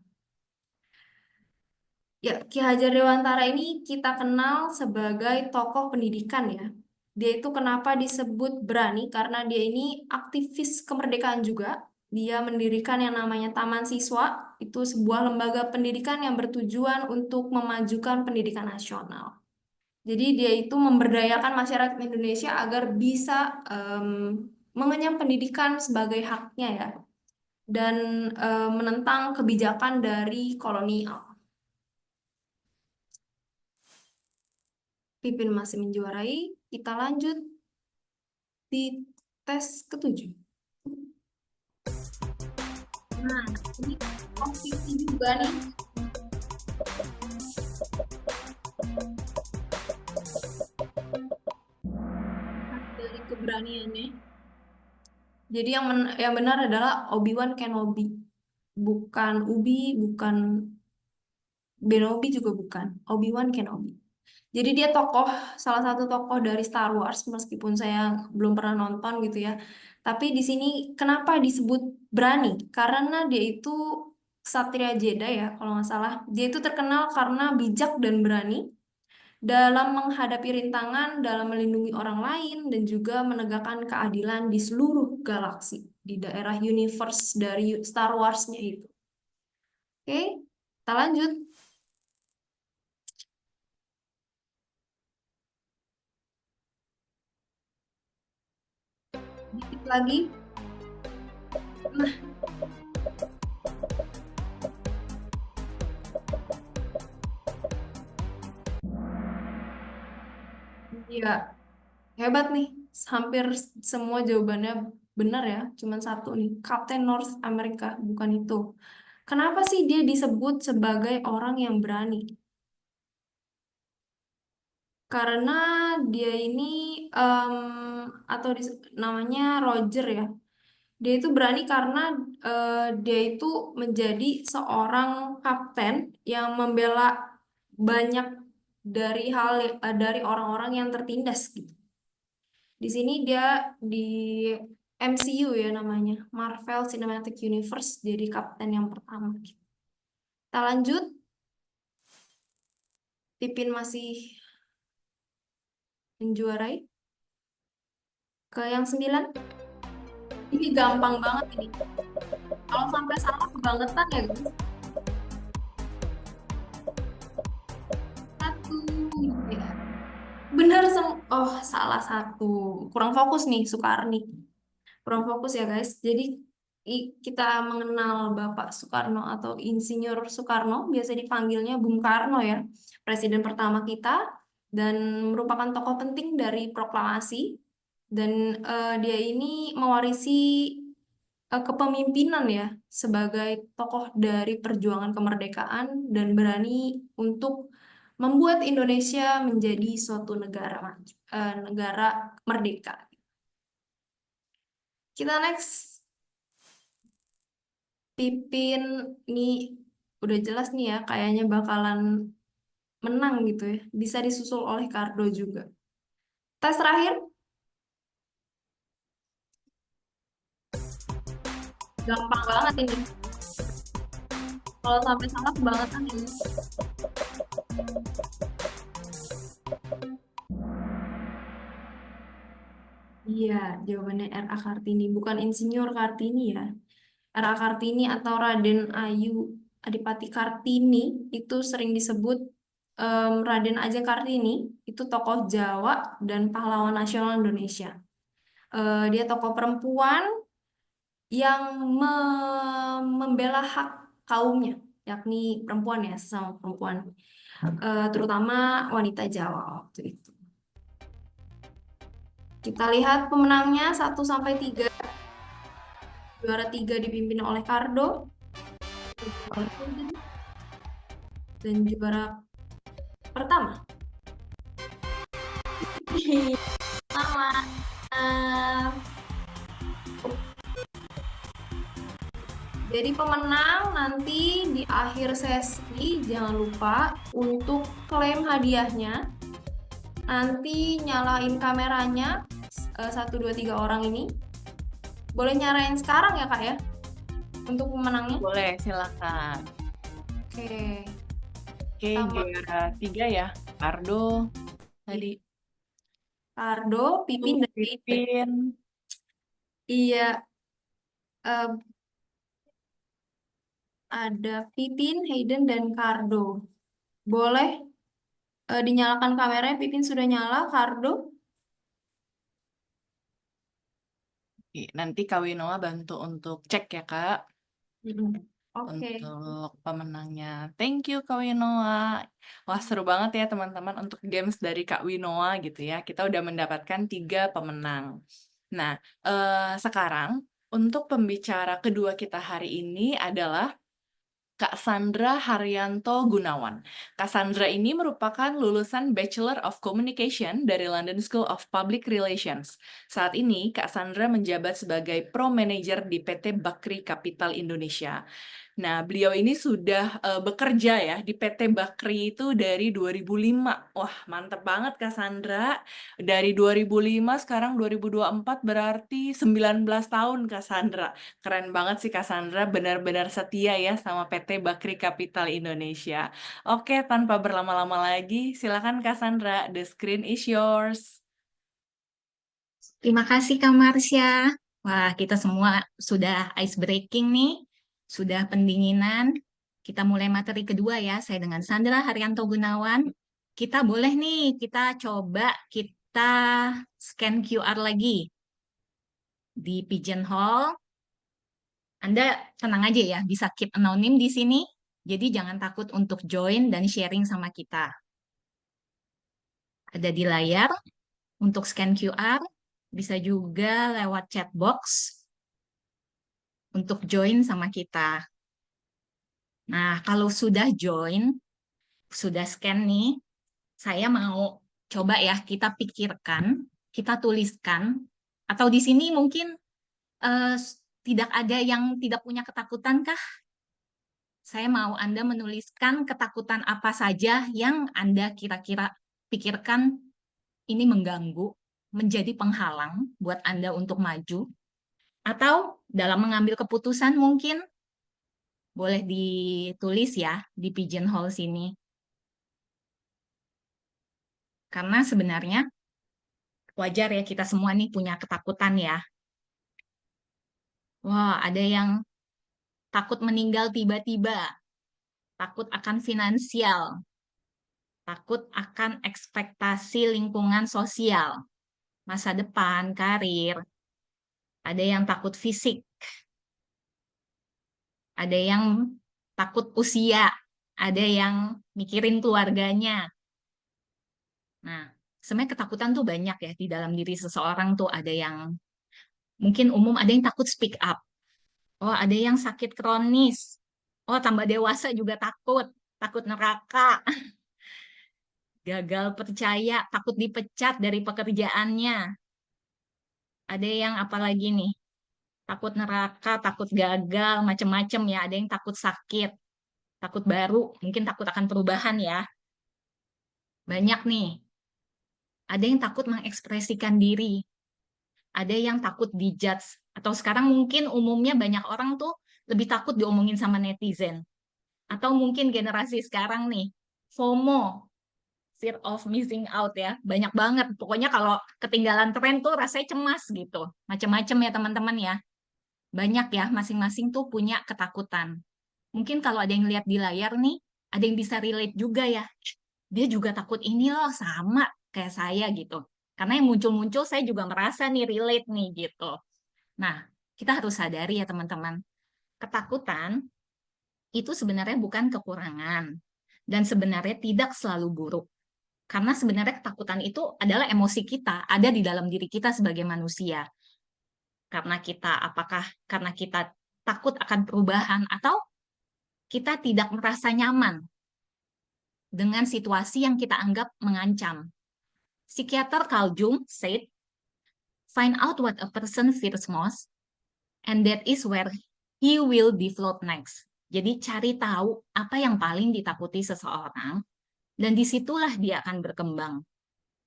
Ya, Ki Hajar Dewantara ini kita kenal sebagai tokoh pendidikan ya. Dia itu kenapa disebut berani? Karena dia ini aktivis kemerdekaan juga. Dia mendirikan yang namanya Taman Siswa. Itu sebuah lembaga pendidikan yang bertujuan untuk memajukan pendidikan nasional. Jadi dia itu memberdayakan masyarakat Indonesia agar bisa mengenyam pendidikan sebagai haknya ya. Dan menentang kebijakan dari kolonial. Pipin masih menjuarai. Kita lanjut di tes ke-7. Nah, ini posisi juga nih. Dari keberaniannya. Jadi yang benar adalah Obi-Wan Kenobi. Bukan Ubi, bukan Benobi juga bukan. Obi-Wan Kenobi. Jadi dia salah satu tokoh dari Star Wars, meskipun saya belum pernah nonton gitu ya. Tapi di sini kenapa disebut berani? Karena dia itu Ksatria Jedi ya, kalau nggak salah. Dia itu terkenal karena bijak dan berani dalam menghadapi rintangan, dalam melindungi orang lain, dan juga menegakkan keadilan di seluruh galaksi, di daerah universe dari Star Wars-nya itu. Oke, kita lanjut. Dikit lagi. Nah, iya, hebat nih. Hampir semua jawabannya benar ya. Cuman satu nih, Captain North America, bukan itu. Kenapa sih dia disebut sebagai orang yang berani? Karena dia ini atau namanya Roger ya. Dia itu berani karena dia itu menjadi seorang kapten yang membela banyak dari orang-orang yang tertindas gitu. Di sini dia di MCU ya namanya, Marvel Cinematic Universe, jadi kapten yang pertama. Kita lanjut. Pipin masih menjuarai ke yang 9. Ini gampang banget ini. Kalau sampai salah kebangetan ya guys. Satu. Ya. Benar oh, salah satu. Kurang fokus nih, Soekarni. Kurang fokus ya guys. Jadi kita mengenal Bapak Soekarno atau Insinyur Soekarno, biasa dipanggilnya Bung Karno ya, presiden pertama kita, dan merupakan tokoh penting dari proklamasi. Dan dia ini mewarisi kepemimpinan ya, sebagai tokoh dari perjuangan kemerdekaan dan berani untuk membuat Indonesia menjadi suatu negara merdeka. Kita next. Pipin nih udah jelas nih ya, kayaknya bakalan menang gitu ya. Bisa disusul oleh Kardo juga. Tes terakhir. Gampang banget ini. Kalau sampai salah kebangetan ini. Iya, jawabannya R.A. Kartini, bukan Insinyur Kartini ya. R.A. Kartini atau Raden Ayu Adipati Kartini itu sering disebut Raden Ajeng Kartini, itu tokoh Jawa dan pahlawan nasional Indonesia. Dia tokoh perempuan yang membela hak kaumnya, yakni perempuan ya, sesama perempuan, terutama wanita Jawa waktu itu. Kita lihat pemenangnya 1-3. Juara 3 dipimpin oleh Kardo, dan juara pertama. Selamat. Jadi pemenang nanti di akhir sesi jangan lupa untuk klaim hadiahnya. Nanti nyalain kameranya 1, 2, 3 orang ini. Boleh nyalain sekarang ya Kak ya? Untuk pemenangnya. Boleh, silakan. Oke. Oke, juara 3 ya. Kardo tadi. Kardo, Pipin, dan Pipin. Iya. Ada Pipin, Hayden, dan Kardo. Boleh dinyalakan kameranya. Pipin sudah nyala, Kardo. Nanti Kak Winoa bantu untuk cek ya Kak. Oke. untuk pemenangnya. Thank you Kak Winoa. Wah seru banget ya teman-teman untuk games dari Kak Winoa gitu ya. Kita udah mendapatkan 3 pemenang. Nah, sekarang untuk pembicara kedua kita hari ini adalah Kak Sandra Haryanto Gunawan. Kak Sandra ini merupakan lulusan Bachelor of Communication dari London School of Public Relations. Saat ini, Kak Sandra menjabat sebagai Pro Manager di PT Bakri Capital Indonesia. Nah, beliau ini sudah bekerja ya di PT Bakri itu dari 2005. Wah, mantep banget Kak Sandra. Dari 2005 sekarang 2024 berarti 19 tahun Kak Sandra. Keren banget sih Kak Sandra, benar-benar setia ya sama PT Bakri Capital Indonesia. Oke, tanpa berlama-lama lagi, silakan Kak Sandra, the screen is yours. Terima kasih Kak Marsha. Wah, kita semua sudah ice breaking nih, sudah pendinginan. Kita mulai materi kedua ya, saya dengan Sandra Haryanto Gunawan. Kita boleh nih, kita coba kita scan QR lagi di Pigeonhole. Anda tenang aja ya, bisa keep anonim di sini. Jadi jangan takut untuk join dan sharing sama kita. Ada di layar untuk scan QR, bisa juga lewat chat box untuk join sama kita. Nah, kalau sudah join, sudah scan nih, saya mau coba ya kita pikirkan, kita tuliskan, atau di sini mungkin eh, tidak ada yang tidak punya ketakutan kah? Saya mau Anda menuliskan ketakutan apa saja yang Anda kira-kira pikirkan ini mengganggu, menjadi penghalang buat Anda untuk maju, atau dalam mengambil keputusan mungkin boleh ditulis ya di Pigeonhole sini. Karena sebenarnya wajar ya kita semua nih punya ketakutan ya. Wah, ada yang takut meninggal tiba-tiba, takut akan finansial, takut akan ekspektasi lingkungan sosial, masa depan, karir. Ada yang takut fisik, ada yang takut usia, ada yang mikirin keluarganya. Nah, sebenarnya ketakutan tuh banyak ya di dalam diri seseorang tuh ada yang mungkin umum, ada yang takut speak up. Oh, ada yang sakit kronis. Oh, tambah dewasa juga takut. Takut neraka, gagal percaya, takut dipecat dari pekerjaannya. Ada yang apalagi nih? Takut neraka, takut gagal, macem-macem ya. Ada yang takut sakit, takut baru, mungkin takut akan perubahan ya. Banyak nih. Ada yang takut mengekspresikan diri. Ada yang takut dijudge. Atau sekarang mungkin umumnya banyak orang tuh lebih takut diomongin sama netizen. Atau mungkin generasi sekarang nih, FOMO, fear of missing out ya. Banyak banget. Pokoknya kalau ketinggalan tren tuh rasanya cemas gitu. Macam-macam ya teman-teman ya. Banyak ya, masing-masing tuh punya ketakutan. Mungkin kalau ada yang lihat di layar nih, ada yang bisa relate juga ya. Dia juga takut ini loh, sama kayak saya gitu. Karena yang muncul-muncul saya juga merasa nih relate nih gitu. Nah, kita harus sadari ya teman-teman. Ketakutan itu sebenarnya bukan kekurangan. Dan sebenarnya tidak selalu buruk. Karena sebenarnya ketakutan itu adalah emosi kita, ada di dalam diri kita sebagai manusia. Karena kita, apakah karena kita takut akan perubahan atau kita tidak merasa nyaman dengan situasi yang kita anggap mengancam. Psikiater Carl Jung said, find out what a person fears most, and that is where he will develop next. Jadi cari tahu apa yang paling ditakuti seseorang, dan disitulah dia akan berkembang.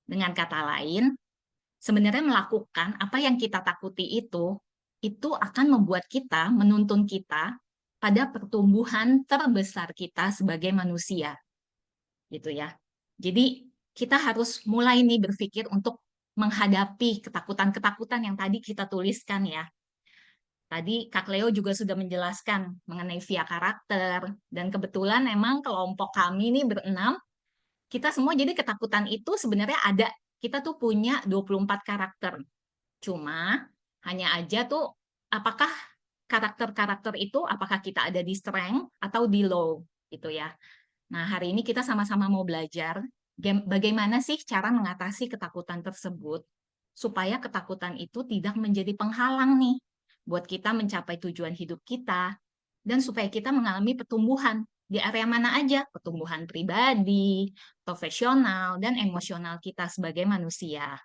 Dengan kata lain, sebenarnya melakukan apa yang kita takuti itu akan membuat kita, menuntun kita pada pertumbuhan terbesar kita sebagai manusia. Gitu ya. Jadi kita harus mulai nih berpikir untuk menghadapi ketakutan-ketakutan yang tadi kita tuliskan ya. Tadi Kak Leo juga sudah menjelaskan mengenai via karakter, dan kebetulan emang kelompok kami nih berenam, kita semua jadi ketakutan itu sebenarnya ada. Kita tuh punya 24 karakter. Cuma hanya aja tuh apakah karakter-karakter itu apakah kita ada di strength atau di low gitu ya. Nah, hari ini kita sama-sama mau belajar bagaimana sih cara mengatasi ketakutan tersebut supaya ketakutan itu tidak menjadi penghalang nih buat kita mencapai tujuan hidup kita dan supaya kita mengalami pertumbuhan di area mana aja, pertumbuhan pribadi, profesional, dan emosional kita sebagai manusia.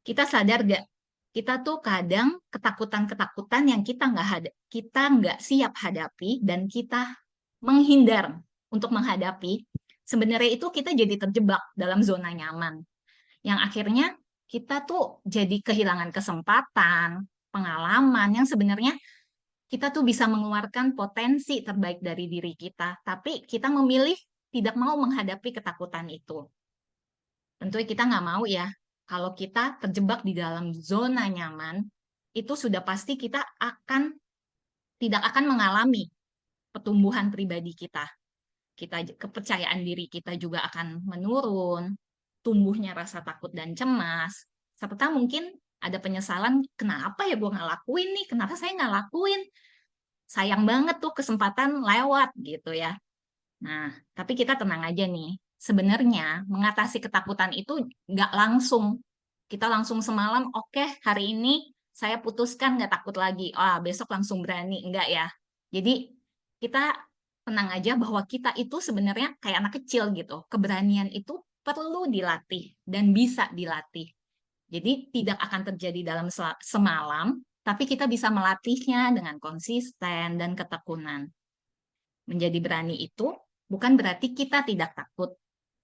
Kita sadar gak? Kita tuh kadang ketakutan-ketakutan yang kita nggak siap hadapi dan kita menghindar untuk menghadapi, sebenarnya itu kita jadi terjebak dalam zona nyaman. Yang akhirnya kita tuh jadi kehilangan kesempatan, pengalaman yang sebenarnya kita tuh bisa mengeluarkan potensi terbaik dari diri kita, tapi kita memilih tidak mau menghadapi ketakutan itu. Tentunya kita nggak mau ya, kalau kita terjebak di dalam zona nyaman, itu sudah pasti kita tidak akan mengalami pertumbuhan pribadi kita. Kepercayaan diri kita juga akan menurun, tumbuhnya rasa takut dan cemas, serta mungkin ada penyesalan, kenapa ya gue nggak lakuin nih, kenapa saya nggak lakuin, sayang banget tuh kesempatan lewat gitu ya. Nah, tapi kita tenang aja nih, sebenarnya mengatasi ketakutan itu nggak langsung, kita langsung semalam, oke, hari ini saya putuskan nggak takut lagi, besok langsung berani, enggak ya. Jadi kita tenang aja bahwa kita itu sebenarnya kayak anak kecil gitu. Keberanian itu perlu dilatih dan bisa dilatih. Jadi tidak akan terjadi dalam semalam, tapi kita bisa melatihnya dengan konsisten dan ketekunan. Menjadi berani itu bukan berarti kita tidak takut,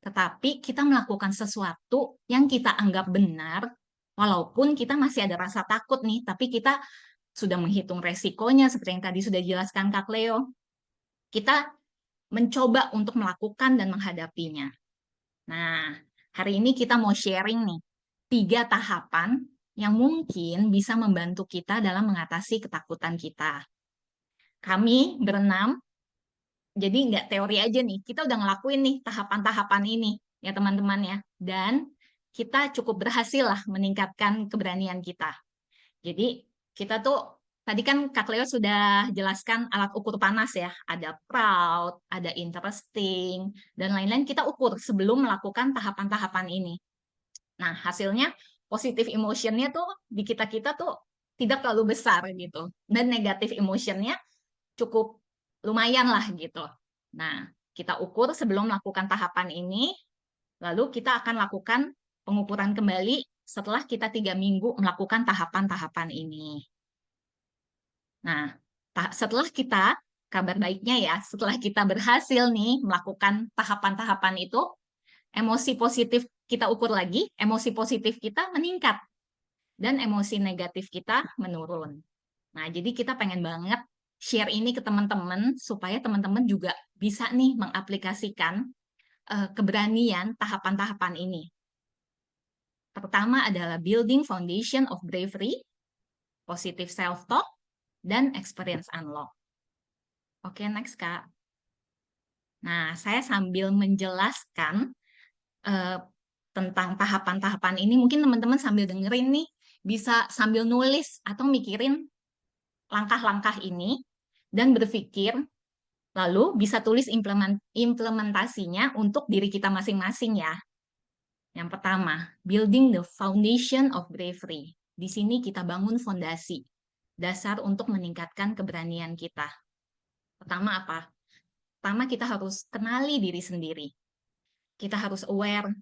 tetapi kita melakukan sesuatu yang kita anggap benar, walaupun kita masih ada rasa takut nih, tapi kita sudah menghitung resikonya, seperti yang tadi sudah dijelaskan Kak Leo. Kita mencoba untuk melakukan dan menghadapinya. Nah, hari ini kita mau sharing nih, 3 tahapan yang mungkin bisa membantu kita dalam mengatasi ketakutan kita. Kami berenam, jadi nggak teori aja nih, kita udah ngelakuin nih tahapan-tahapan ini, ya teman-teman ya. Dan kita cukup berhasil lah meningkatkan keberanian kita. Jadi kita tuh tadi kan Kak Leo sudah jelaskan alat ukur panas ya, ada proud, ada interesting, dan lain-lain kita ukur sebelum melakukan tahapan-tahapan ini. Nah, hasilnya positive emotion-nya tuh di kita-kita tuh tidak terlalu besar gitu, dan negative emotion-nya cukup lumayan lah gitu. Nah, kita ukur sebelum melakukan tahapan ini, lalu kita akan lakukan pengukuran kembali setelah kita 3 minggu melakukan tahapan-tahapan ini. Nah, setelah kita, kabar baiknya ya, setelah kita berhasil nih melakukan tahapan-tahapan itu, emosi positif kita ukur lagi, emosi positif kita meningkat, dan emosi negatif kita menurun. Nah, jadi kita pengen banget share ini ke teman-teman, supaya teman-teman juga bisa nih mengaplikasikan keberanian tahapan-tahapan ini. Pertama adalah building foundation of bravery, positive self-talk, dan experience unlock. Oke, next Kak. Nah, saya sambil menjelaskan tentang tahapan-tahapan ini, mungkin teman-teman sambil dengerin nih, bisa sambil nulis atau mikirin langkah-langkah ini, dan berpikir, lalu bisa tulis implementasinya untuk diri kita masing-masing ya. Yang pertama, building the foundation of bravery. Di sini kita bangun fondasi, dasar untuk meningkatkan keberanian kita. Pertama apa? Pertama kita harus kenali diri sendiri. Kita harus aware,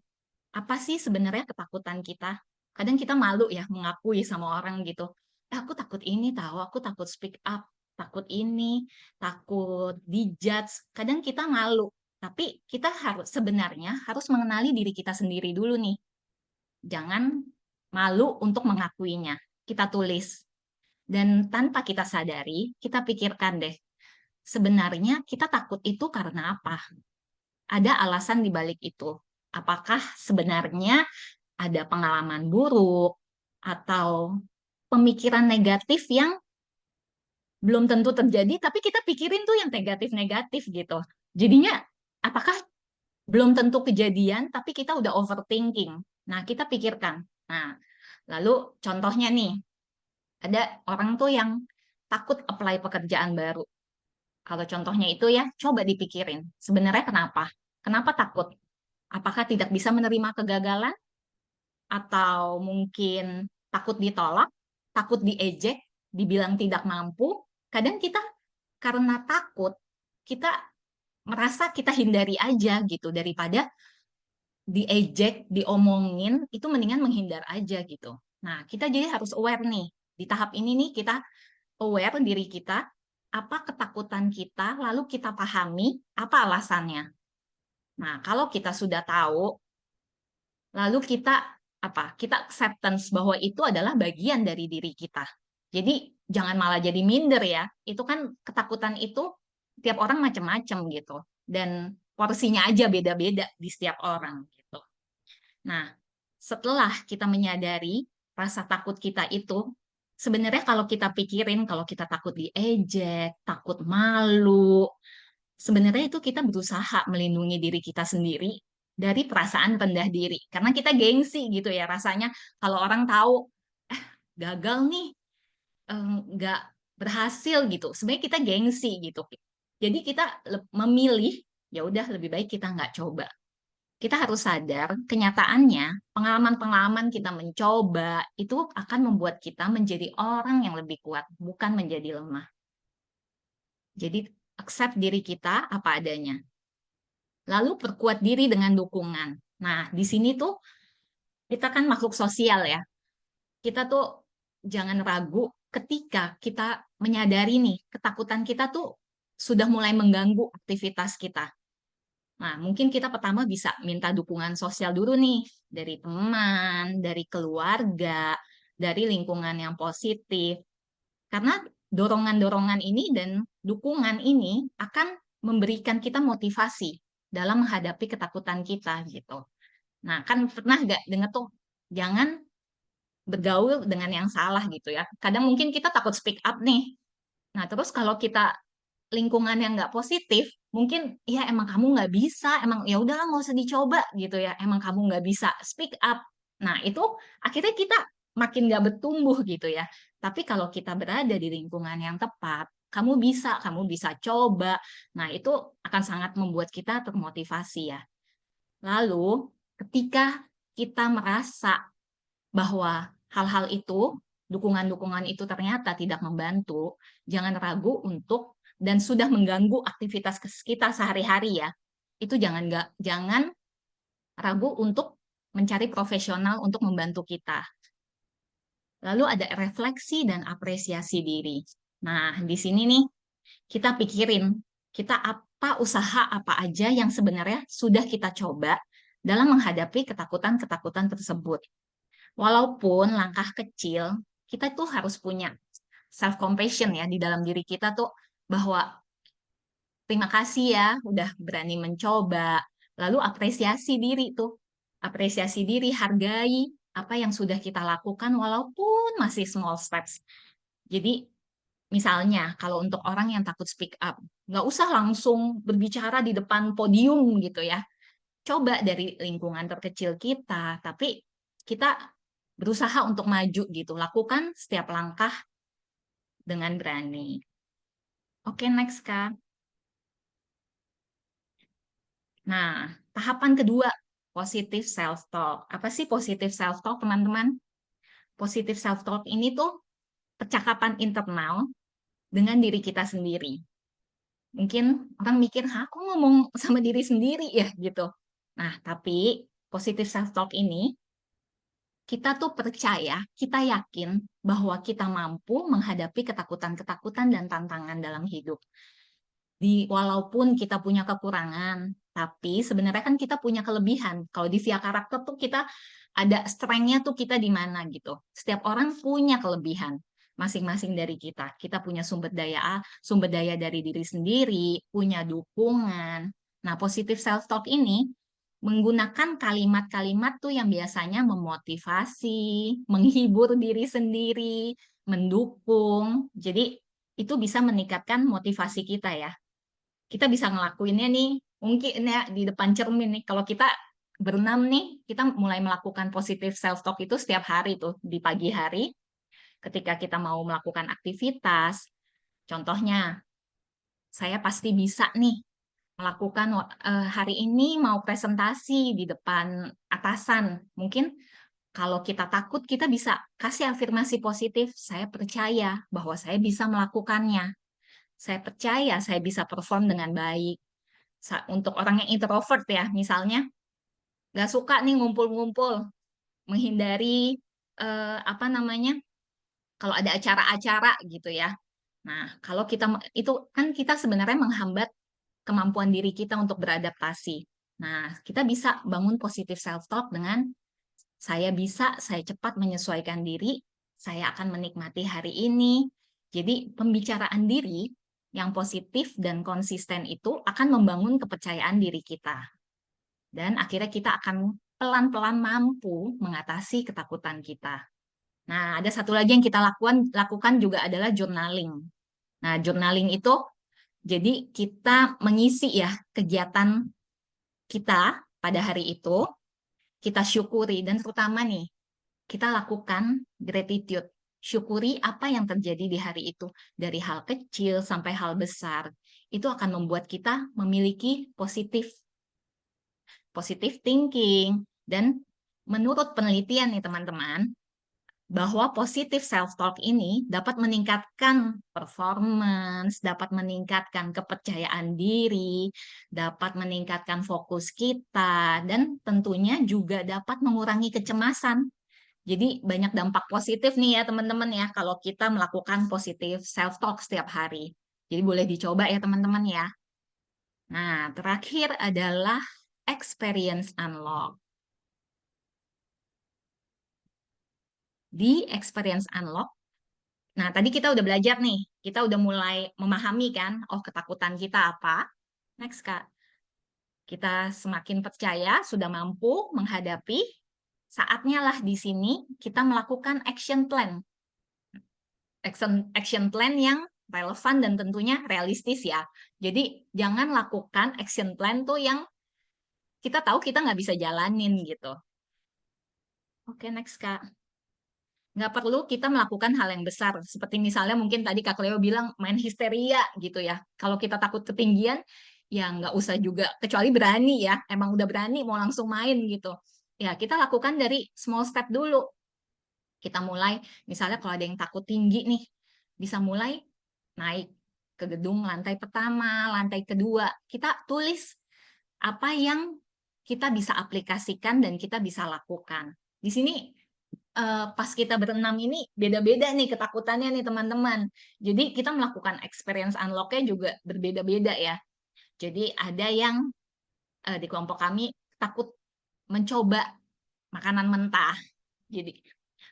apa sih sebenarnya ketakutan kita? Kadang kita malu ya mengakui sama orang gitu. Aku takut ini tahu, aku takut speak up, takut ini, takut dijudge. Kadang kita malu, tapi kita sebenarnya harus mengenali diri kita sendiri dulu nih. Jangan malu untuk mengakuinya. Kita tulis. Dan tanpa kita sadari, kita pikirkan deh, sebenarnya kita takut itu karena apa? Ada alasan di balik itu. Apakah sebenarnya ada pengalaman buruk atau pemikiran negatif yang belum tentu terjadi, tapi kita pikirin tuh yang negatif-negatif gitu. Jadinya, apakah belum tentu kejadian, tapi kita udah overthinking. Nah, kita pikirkan. Nah, lalu contohnya nih, ada orang tuh yang takut apply pekerjaan baru. Kalau contohnya itu ya, coba dipikirin. Sebenarnya kenapa? Kenapa takut? Apakah tidak bisa menerima kegagalan? Atau mungkin takut ditolak? Takut diejek? Dibilang tidak mampu? Kadang kita karena takut, kita merasa kita hindari aja gitu. Daripada diejek, diomongin, itu mendingan menghindar aja gitu. Nah, kita jadi harus aware nih. Di tahap ini nih kita aware diri kita, apa ketakutan kita, lalu kita pahami apa alasannya. Nah, kalau kita sudah tahu, lalu kita kita acceptance bahwa itu adalah bagian dari diri kita. Jadi jangan malah jadi minder ya. Itu kan ketakutan itu tiap orang macam-macam gitu. Dan porsinya aja beda-beda di setiap orang gitu. Nah, setelah kita menyadari rasa takut kita itu, sebenarnya kalau kita pikirin, kalau kita takut diejek, takut malu, sebenarnya itu kita berusaha melindungi diri kita sendiri dari perasaan rendah diri. Karena kita gengsi gitu ya, rasanya kalau orang tahu, gagal nih, nggak berhasil gitu. Sebenarnya kita gengsi gitu. Jadi kita memilih, ya udah lebih baik kita nggak coba. Kita harus sadar, kenyataannya pengalaman-pengalaman kita mencoba itu akan membuat kita menjadi orang yang lebih kuat, bukan menjadi lemah. Jadi accept diri kita apa adanya. Lalu perkuat diri dengan dukungan. Nah, di sini tuh kita kan makhluk sosial ya. Kita tuh jangan ragu ketika kita menyadari nih, ketakutan kita tuh sudah mulai mengganggu aktivitas kita. Nah, mungkin kita pertama bisa minta dukungan sosial dulu nih, dari teman, dari keluarga, dari lingkungan yang positif. Karena dorongan-dorongan ini dan dukungan ini akan memberikan kita motivasi dalam menghadapi ketakutan kita gitu. Nah, kan pernah nggak dengar tuh, jangan bergaul dengan yang salah gitu ya. Kadang mungkin kita takut speak up nih. Nah, terus kalau kita lingkungan yang nggak positif, mungkin ya emang kamu nggak bisa, emang ya udahlah nggak usah dicoba gitu ya, emang kamu nggak bisa speak up. Nah itu akhirnya kita makin nggak bertumbuh gitu ya. Tapi kalau kita berada di lingkungan yang tepat, kamu bisa coba. Nah itu akan sangat membuat kita termotivasi ya. Lalu ketika kita merasa bahwa hal-hal itu, dukungan-dukungan itu ternyata tidak membantu, jangan ragu untuk dan sudah mengganggu aktivitas kita sehari-hari ya. Itu jangan ragu untuk mencari profesional untuk membantu kita. Lalu ada refleksi dan apresiasi diri. Nah, di sini nih kita pikirin kita usaha apa aja yang sebenarnya sudah kita coba dalam menghadapi ketakutan-ketakutan tersebut. Walaupun langkah kecil, kita tuh harus punya self compassion ya di dalam diri kita tuh, bahwa terima kasih ya udah berani mencoba. Lalu apresiasi diri tuh. Apresiasi diri, hargai apa yang sudah kita lakukan walaupun masih small steps. Jadi misalnya kalau untuk orang yang takut speak up, nggak usah langsung berbicara di depan podium gitu ya. Coba dari lingkungan terkecil kita, tapi kita berusaha untuk maju gitu. Lakukan setiap langkah dengan berani. Oke, next, Kak. Nah, tahapan kedua, positive self-talk. Apa sih positive self-talk, teman-teman? Positive self-talk ini tuh percakapan internal dengan diri kita sendiri. Mungkin orang mikir, aku ngomong sama diri sendiri ya gitu. Nah, tapi positive self-talk ini, kita tuh percaya, kita yakin bahwa kita mampu menghadapi ketakutan-ketakutan dan tantangan dalam hidup. Walaupun kita punya kekurangan, tapi sebenarnya kan kita punya kelebihan. Kalau di via karakter tuh kita ada strength-nya tuh kita di mana gitu. Setiap orang punya kelebihan masing-masing dari kita. Kita punya sumber daya dari diri sendiri, punya dukungan. Nah, positive self-talk ini menggunakan kalimat-kalimat tuh yang biasanya memotivasi, menghibur diri sendiri, mendukung. Jadi itu bisa meningkatkan motivasi kita ya. Kita bisa ngelakuinnya nih, mungkin ya di depan cermin nih. Kalau kita berenam nih, kita mulai melakukan positive self-talk itu setiap hari tuh, di pagi hari, ketika kita mau melakukan aktivitas, Contohnya, saya pasti bisa nih melakukan hari ini mau presentasi di depan atasan. Mungkin kalau kita takut, kita bisa kasih afirmasi positif. Saya percaya bahwa saya bisa melakukannya. Saya percaya saya bisa perform dengan baik. Untuk orang yang introvert ya, misalnya, nggak suka nih ngumpul-ngumpul, menghindari apa namanya, kalau ada acara-acara gitu ya. Nah, kalau kita itu kan kita sebenarnya menghambat kemampuan diri kita untuk beradaptasi. Nah, kita bisa bangun positive self-talk dengan saya bisa, saya cepat menyesuaikan diri, saya akan menikmati hari ini. Jadi, pembicaraan diri yang positif dan konsisten itu akan membangun kepercayaan diri kita. Dan akhirnya kita akan pelan-pelan mampu mengatasi ketakutan kita. Nah, ada satu lagi yang kita lakukan juga adalah journaling. Nah, journaling itu jadi kita mengisi ya kegiatan kita pada hari itu, kita syukuri dan terutama nih, kita lakukan gratitude. Syukuri apa yang terjadi di hari itu, dari hal kecil sampai hal besar. Itu akan membuat kita memiliki positive thinking, dan menurut penelitian nih teman-teman, bahwa positive self-talk ini dapat meningkatkan performance, dapat meningkatkan kepercayaan diri, dapat meningkatkan fokus kita, dan tentunya juga dapat mengurangi kecemasan. Jadi banyak dampak positif nih ya teman-teman ya kalau kita melakukan positive self-talk setiap hari. Jadi boleh dicoba ya teman-teman ya. Nah, terakhir adalah experience unlock. Di experience unlock, nah, tadi kita udah belajar nih, kita udah mulai memahami kan, oh ketakutan kita apa. Next, Kak. Kita semakin percaya, sudah mampu menghadapi, saatnya lah di sini kita melakukan action plan. Action plan yang relevan dan tentunya realistis ya. Jadi, jangan lakukan action plan tuh yang kita tahu kita nggak bisa jalanin gitu. Oke, next, Kak. Nggak perlu kita melakukan hal yang besar. Seperti misalnya mungkin tadi Kak Leo bilang main histeria gitu ya. Kalau kita takut ketinggian, ya nggak usah juga. Kecuali berani ya. Emang udah berani mau langsung main gitu. Ya kita lakukan dari small step dulu. Kita mulai, misalnya kalau ada yang takut tinggi nih, bisa mulai naik ke gedung lantai pertama, lantai kedua. Kita tulis apa yang kita bisa aplikasikan dan kita bisa lakukan. Di sini pas kita berenam ini beda-beda nih ketakutannya nih teman-teman. Jadi kita melakukan experience unlock-nya juga berbeda-beda ya. Jadi ada yang di kelompok kami takut mencoba makanan mentah. Jadi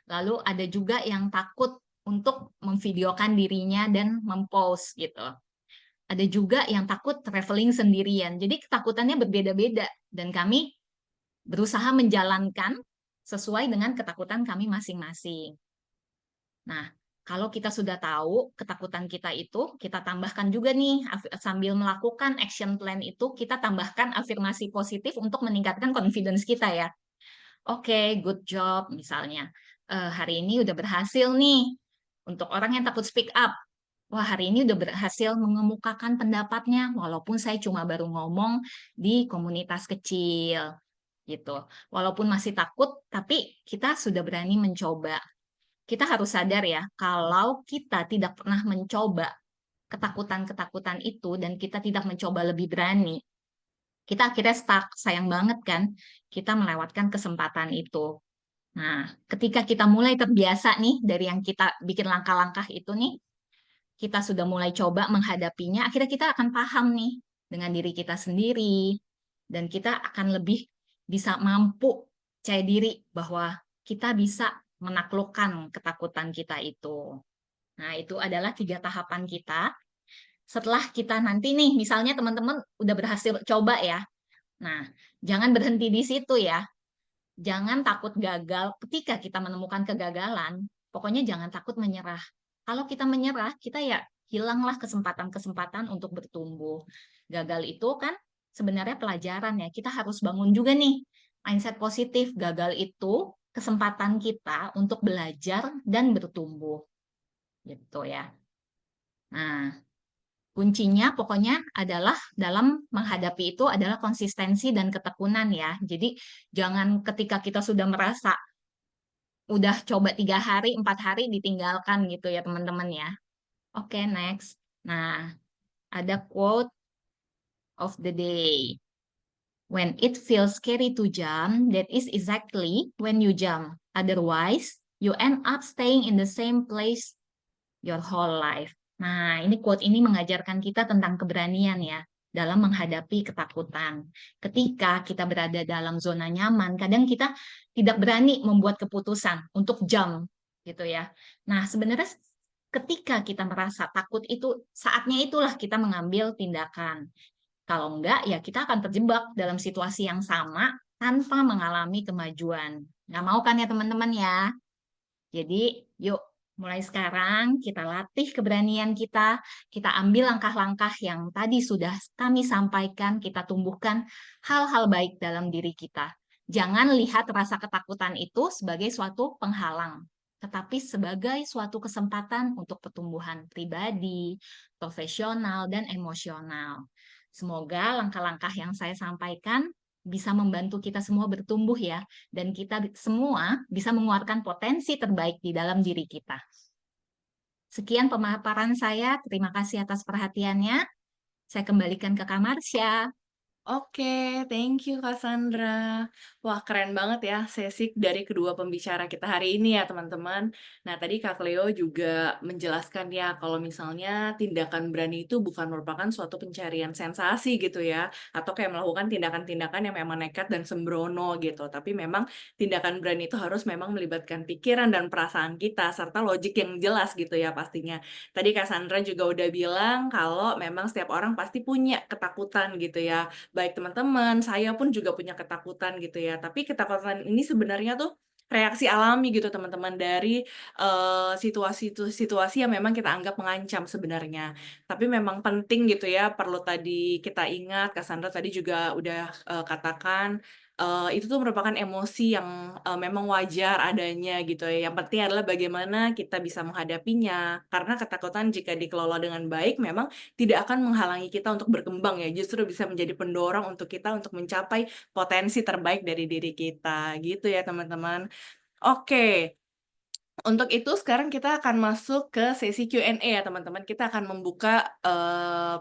lalu ada juga yang takut untuk memvideokan dirinya dan mempost gitu. Ada juga yang takut traveling sendirian. Jadi ketakutannya berbeda-beda dan kami berusaha menjalankan sesuai dengan ketakutan kami masing-masing. Nah, kalau kita sudah tahu ketakutan kita itu, kita tambahkan juga nih, sambil melakukan action plan itu, kita tambahkan afirmasi positif untuk meningkatkan confidence kita ya. Oke, good job misalnya. Hari ini udah berhasil nih. Untuk orang yang takut speak up, wah hari ini udah berhasil mengemukakan pendapatnya, walaupun saya cuma baru ngomong di komunitas kecil gitu. Walaupun masih takut, tapi kita sudah berani mencoba. Kita harus sadar ya, kalau kita tidak pernah mencoba ketakutan-ketakutan itu dan kita tidak mencoba lebih berani, kita akhirnya stuck. Sayang banget kan, kita melewatkan kesempatan itu. Nah, ketika kita mulai terbiasa nih dari yang kita bikin langkah-langkah itu nih, kita sudah mulai coba menghadapinya, akhirnya kita akan paham nih dengan diri kita sendiri, dan kita akan lebih bisa mampu percaya diri bahwa kita bisa menaklukkan ketakutan kita itu. Nah, itu adalah 3 tahapan kita. Setelah kita nanti nih, misalnya teman-teman udah berhasil coba ya. Nah, jangan berhenti di situ ya. Jangan takut gagal ketika kita menemukan kegagalan. Pokoknya jangan takut menyerah. Kalau kita menyerah, kita ya hilanglah kesempatan-kesempatan untuk bertumbuh. Gagal itu kan sebenarnya pelajaran ya. Kita harus bangun juga nih mindset positif. Gagal itu kesempatan kita untuk belajar dan bertumbuh. Gitu ya. Nah, kuncinya pokoknya adalah dalam menghadapi itu adalah konsistensi dan ketekunan ya. Jadi jangan ketika kita sudah merasa udah coba 3 hari, 4 hari ditinggalkan gitu ya teman-teman ya. Oke, next. Nah, ada quote of the day. When it feels scary to jump, that is exactly when you jump. Otherwise, you end up staying in the same place your whole life. Nah, ini quote ini mengajarkan kita tentang keberanian ya dalam menghadapi ketakutan. Ketika kita berada dalam zona nyaman, kadang kita tidak berani membuat keputusan untuk jump gitu ya. Nah, sebenarnya ketika kita merasa takut itu saatnya itulah kita mengambil tindakan. Kalau enggak, ya kita akan terjebak dalam situasi yang sama tanpa mengalami kemajuan. Nggak mau kan ya teman-teman ya? Jadi, yuk mulai sekarang kita latih keberanian kita ambil langkah-langkah yang tadi sudah kami sampaikan, kita tumbuhkan hal-hal baik dalam diri kita. Jangan lihat rasa ketakutan itu sebagai suatu penghalang, tetapi sebagai suatu kesempatan untuk pertumbuhan pribadi, profesional, dan emosional. Semoga langkah-langkah yang saya sampaikan bisa membantu kita semua bertumbuh ya, dan kita semua bisa mengeluarkan potensi terbaik di dalam diri kita. Sekian pemaparan saya, terima kasih atas perhatiannya. Saya kembalikan ke Kak Marsha. Oke, thank you Kak Sandra. Wah, keren banget ya sesi dari kedua pembicara kita hari ini ya, teman-teman. Nah, tadi Kak Cleo juga menjelaskan ya, kalau misalnya tindakan berani itu bukan merupakan suatu pencarian sensasi gitu ya, atau kayak melakukan tindakan-tindakan yang memang nekat dan sembrono gitu. Tapi memang tindakan berani itu harus memang melibatkan pikiran dan perasaan kita, serta logik yang jelas gitu ya pastinya. Tadi Kak Sandra juga udah bilang kalau memang setiap orang pasti punya ketakutan gitu ya, baik teman-teman, saya pun juga punya ketakutan gitu ya. Tapi ketakutan ini sebenarnya tuh reaksi alami gitu teman-teman dari situasi yang memang kita anggap mengancam sebenarnya. Tapi memang penting gitu ya, perlu tadi kita ingat, Cassandra tadi juga udah katakan itu tuh merupakan emosi yang memang wajar adanya gitu ya. Yang penting adalah bagaimana kita bisa menghadapinya. Karena ketakutan jika dikelola dengan baik memang tidak akan menghalangi kita untuk berkembang ya, justru bisa menjadi pendorong untuk kita untuk mencapai potensi terbaik dari diri kita, gitu ya teman-teman. Oke, untuk itu sekarang kita akan masuk ke sesi Q&A ya teman-teman. Kita akan membuka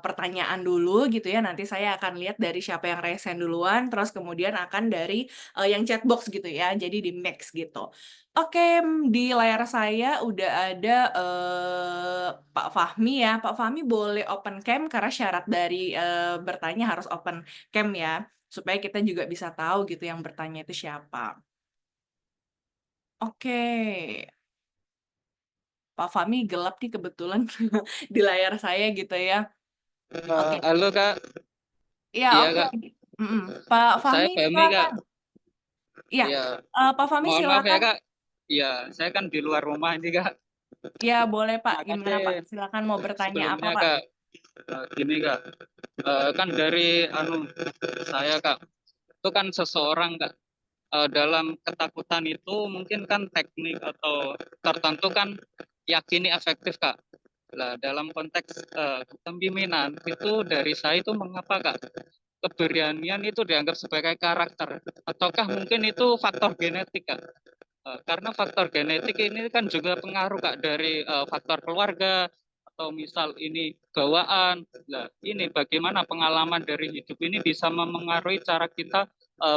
pertanyaan dulu gitu ya. Nanti saya akan lihat dari siapa yang raise hand duluan, terus kemudian akan dari yang chat box gitu ya. Jadi di mix gitu. Oke, di layar saya udah ada Pak Fahmi ya. Pak Fahmi boleh open cam karena syarat dari bertanya harus open cam ya, supaya kita juga bisa tahu gitu yang bertanya itu siapa. Oke. Pak Fahmi gelap nih kebetulan di layar saya gitu ya. Oke. Halo Kak, Ya, iya oke. Kak, Pak saya Fahmi Fahmi Kak. silakan. Iya, Iya, Pak Fahmi mohon maaf ya silakan. Kak. Iya, saya kan di luar rumah ini Kak. Ya, boleh Pak. Gimana Pak? Makasih Silakan mau bertanya apa sebelumnya Pak? Kak. Gini Kak, kan dari saya Kak, itu kan seseorang Kak, dalam ketakutan itu mungkin kan teknik atau tertentu kan yakini efektif Kak. Nah, dalam konteks kepemimpinan itu dari saya itu mengapa Kak? Keberanian itu dianggap sebagai karakter ataukah mungkin itu faktor genetik Kak? Karena faktor genetik ini kan juga pengaruh Kak dari faktor keluarga atau misal ini bawaan. Nah, ini bagaimana pengalaman dari hidup ini bisa memengaruhi cara kita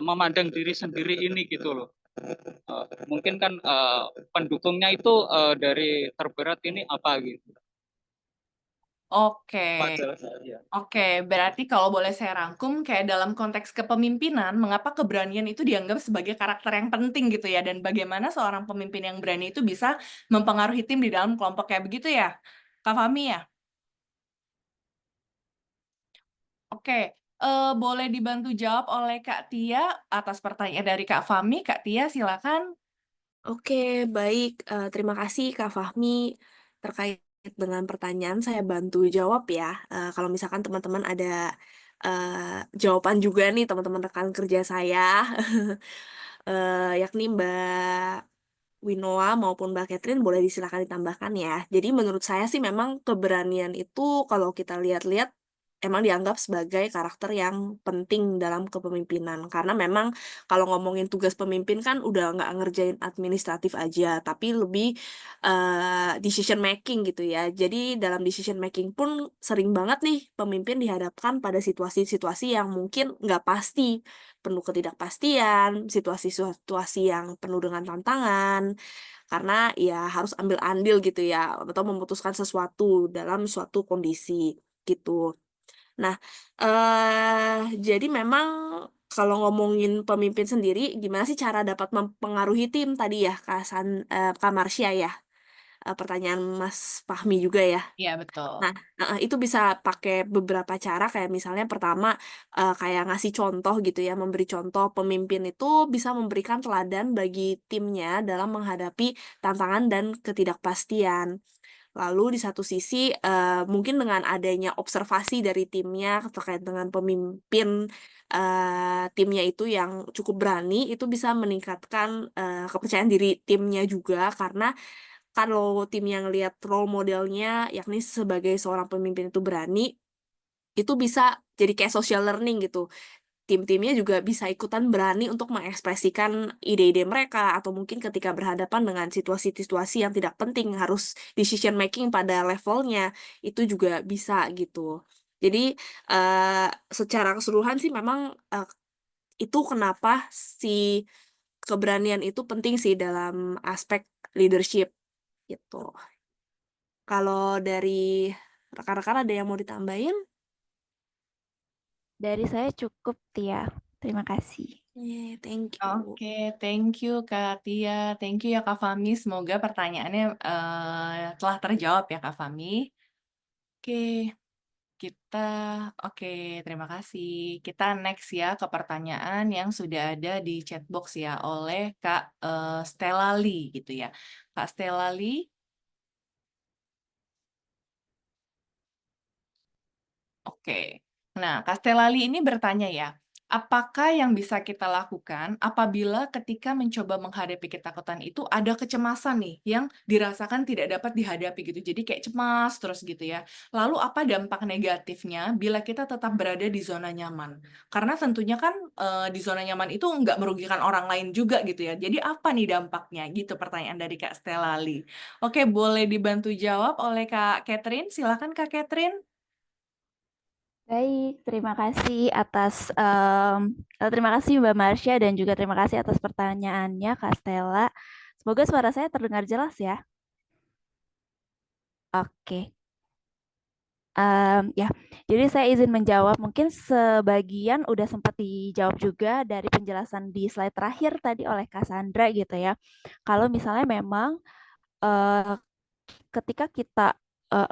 memandang diri sendiri ini gitu loh. Mungkin kan pendukungnya itu dari terberat ini apa gitu. Oke. Wajar saja. Oke, berarti kalau boleh saya rangkum, kayak dalam konteks kepemimpinan, mengapa keberanian itu dianggap sebagai karakter yang penting gitu ya, dan bagaimana seorang pemimpin yang berani itu bisa mempengaruhi tim di dalam kelompok kayak begitu ya, Kak Fahmi ya? Oke, boleh dibantu jawab oleh Kak Tia atas pertanyaan dari Kak Fahmi. Kak Tia, silakan. Oke, baik. Terima kasih Kak Fahmi. Terkait dengan pertanyaan, saya bantu jawab ya. Kalau misalkan teman-teman ada jawaban juga nih, teman-teman rekan kerja saya, yakni Mbak Winoa maupun Mbak Catherine boleh disilakan ditambahkan ya. Jadi menurut saya sih memang keberanian itu kalau kita lihat-lihat emang dianggap sebagai karakter yang penting dalam kepemimpinan. Karena memang kalau ngomongin tugas pemimpin kan udah nggak ngerjain administratif aja, tapi lebih decision making gitu ya. Jadi dalam decision making pun sering banget nih pemimpin dihadapkan pada situasi-situasi yang mungkin nggak pasti, penuh ketidakpastian, situasi-situasi yang penuh dengan tantangan, karena ya harus ambil andil gitu ya, atau memutuskan sesuatu dalam suatu kondisi gitu. Nah, jadi memang kalau ngomongin pemimpin sendiri, gimana sih cara dapat mempengaruhi tim tadi ya, Kak Marsha ya? Pertanyaan Mas Fahmi juga ya. Iya, betul. Nah, itu bisa pakai beberapa cara kayak misalnya pertama kayak ngasih contoh gitu ya, memberi contoh. Pemimpin itu bisa memberikan teladan bagi timnya dalam menghadapi tantangan dan ketidakpastian. Lalu di satu sisi mungkin dengan adanya observasi dari timnya terkait dengan pemimpin timnya itu yang cukup berani, itu bisa meningkatkan kepercayaan diri timnya juga, karena kalau tim yang lihat role modelnya yakni sebagai seorang pemimpin itu berani, itu bisa jadi kayak social learning gitu. Tim-timnya juga bisa ikutan berani untuk mengekspresikan ide-ide mereka, atau mungkin ketika berhadapan dengan situasi-situasi yang tidak penting harus decision making pada levelnya, itu juga bisa gitu. Jadi secara keseluruhan sih memang itu kenapa si keberanian itu penting sih dalam aspek leadership gitu. Kalau dari rekan-rekan ada yang mau ditambahin? Dari saya cukup, Tia. Terima kasih. Thank you. Oke, thank you Kak Tia, thank you ya Kak Fahmi. Semoga pertanyaannya telah terjawab ya Kak Fahmi. Oke, oke, terima kasih. Kita next ya ke pertanyaan yang sudah ada di chatbox ya oleh Kak Stella Lee gitu ya. Kak Stella Lee. Oke. Nah, Castellali ini bertanya ya, apakah yang bisa kita lakukan apabila ketika mencoba menghadapi ketakutan itu ada kecemasan nih yang dirasakan tidak dapat dihadapi gitu. Jadi kayak cemas terus gitu ya. Lalu apa dampak negatifnya bila kita tetap berada di zona nyaman? Karena tentunya kan di zona nyaman itu nggak merugikan orang lain juga gitu ya. Jadi apa nih dampaknya? Gitu pertanyaan dari Kak Stellali. Oke, boleh dibantu jawab oleh Kak Catherine. Silakan Kak Catherine. Baik, terima kasih terima kasih Mbak Marsha dan juga terima kasih atas pertanyaannya Kak Stella. Semoga suara saya terdengar jelas ya. Oke. Ya, jadi saya izin menjawab. Mungkin sebagian udah sempat dijawab juga dari penjelasan di slide terakhir tadi oleh Kak Sandra gitu ya. Kalau misalnya memang ketika kita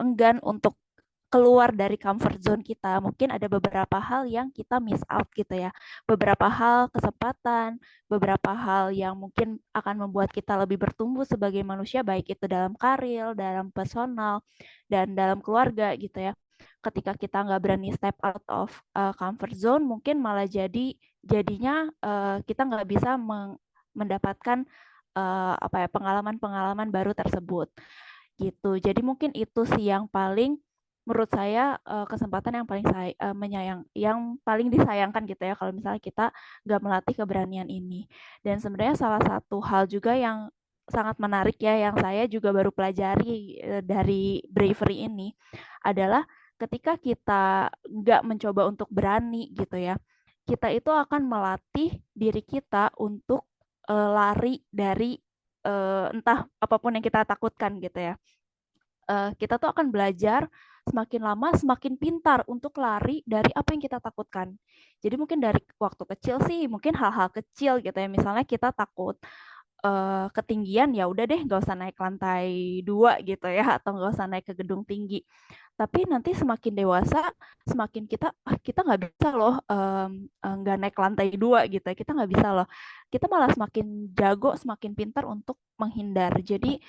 enggan untuk keluar dari comfort zone kita, mungkin ada beberapa hal yang kita miss out gitu ya. Beberapa hal kesempatan, beberapa hal yang mungkin akan membuat kita lebih bertumbuh sebagai manusia, baik itu dalam karir, dalam personal, dan dalam keluarga gitu ya. Ketika kita nggak berani step out of comfort zone, mungkin malah jadinya kita nggak bisa mendapatkan pengalaman-pengalaman baru tersebut gitu. Jadi mungkin itu sih yang paling menurut saya kesempatan yang paling disayangkan gitu ya kalau misalnya kita nggak melatih keberanian ini. Dan sebenarnya salah satu hal juga yang sangat menarik ya yang saya juga baru pelajari dari bravery ini adalah ketika kita nggak mencoba untuk berani gitu ya, kita itu akan melatih diri kita untuk lari dari entah apapun yang kita takutkan gitu ya. Kita tuh akan belajar semakin lama semakin pintar untuk lari dari apa yang kita takutkan. Jadi mungkin dari waktu kecil sih mungkin hal-hal kecil gitu ya. Misalnya kita takut ketinggian, ya udah deh nggak usah naik lantai 2 gitu ya, atau nggak usah naik ke gedung tinggi. Tapi nanti semakin dewasa, semakin kita nggak bisa loh nggak naik lantai 2 gitu ya. Kita nggak bisa loh. Kita malah semakin jago, semakin pintar untuk menghindar. Jadi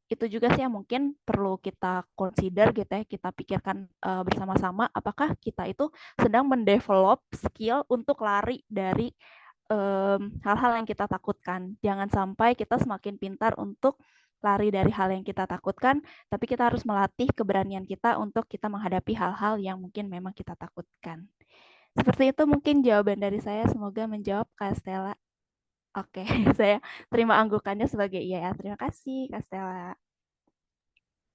itu juga sih yang mungkin perlu kita consider gitu ya, kita pikirkan bersama-sama apakah kita itu sedang mendevelop skill untuk lari dari hal-hal yang kita takutkan. Jangan sampai kita semakin pintar untuk lari dari hal yang kita takutkan, tapi kita harus melatih keberanian kita untuk kita menghadapi hal-hal yang mungkin memang kita takutkan. Seperti itu mungkin jawaban dari saya. Semoga menjawab, Kak Stella. Oke, saya terima anggukannya sebagai iya ya. Terima kasih, Kak Stella.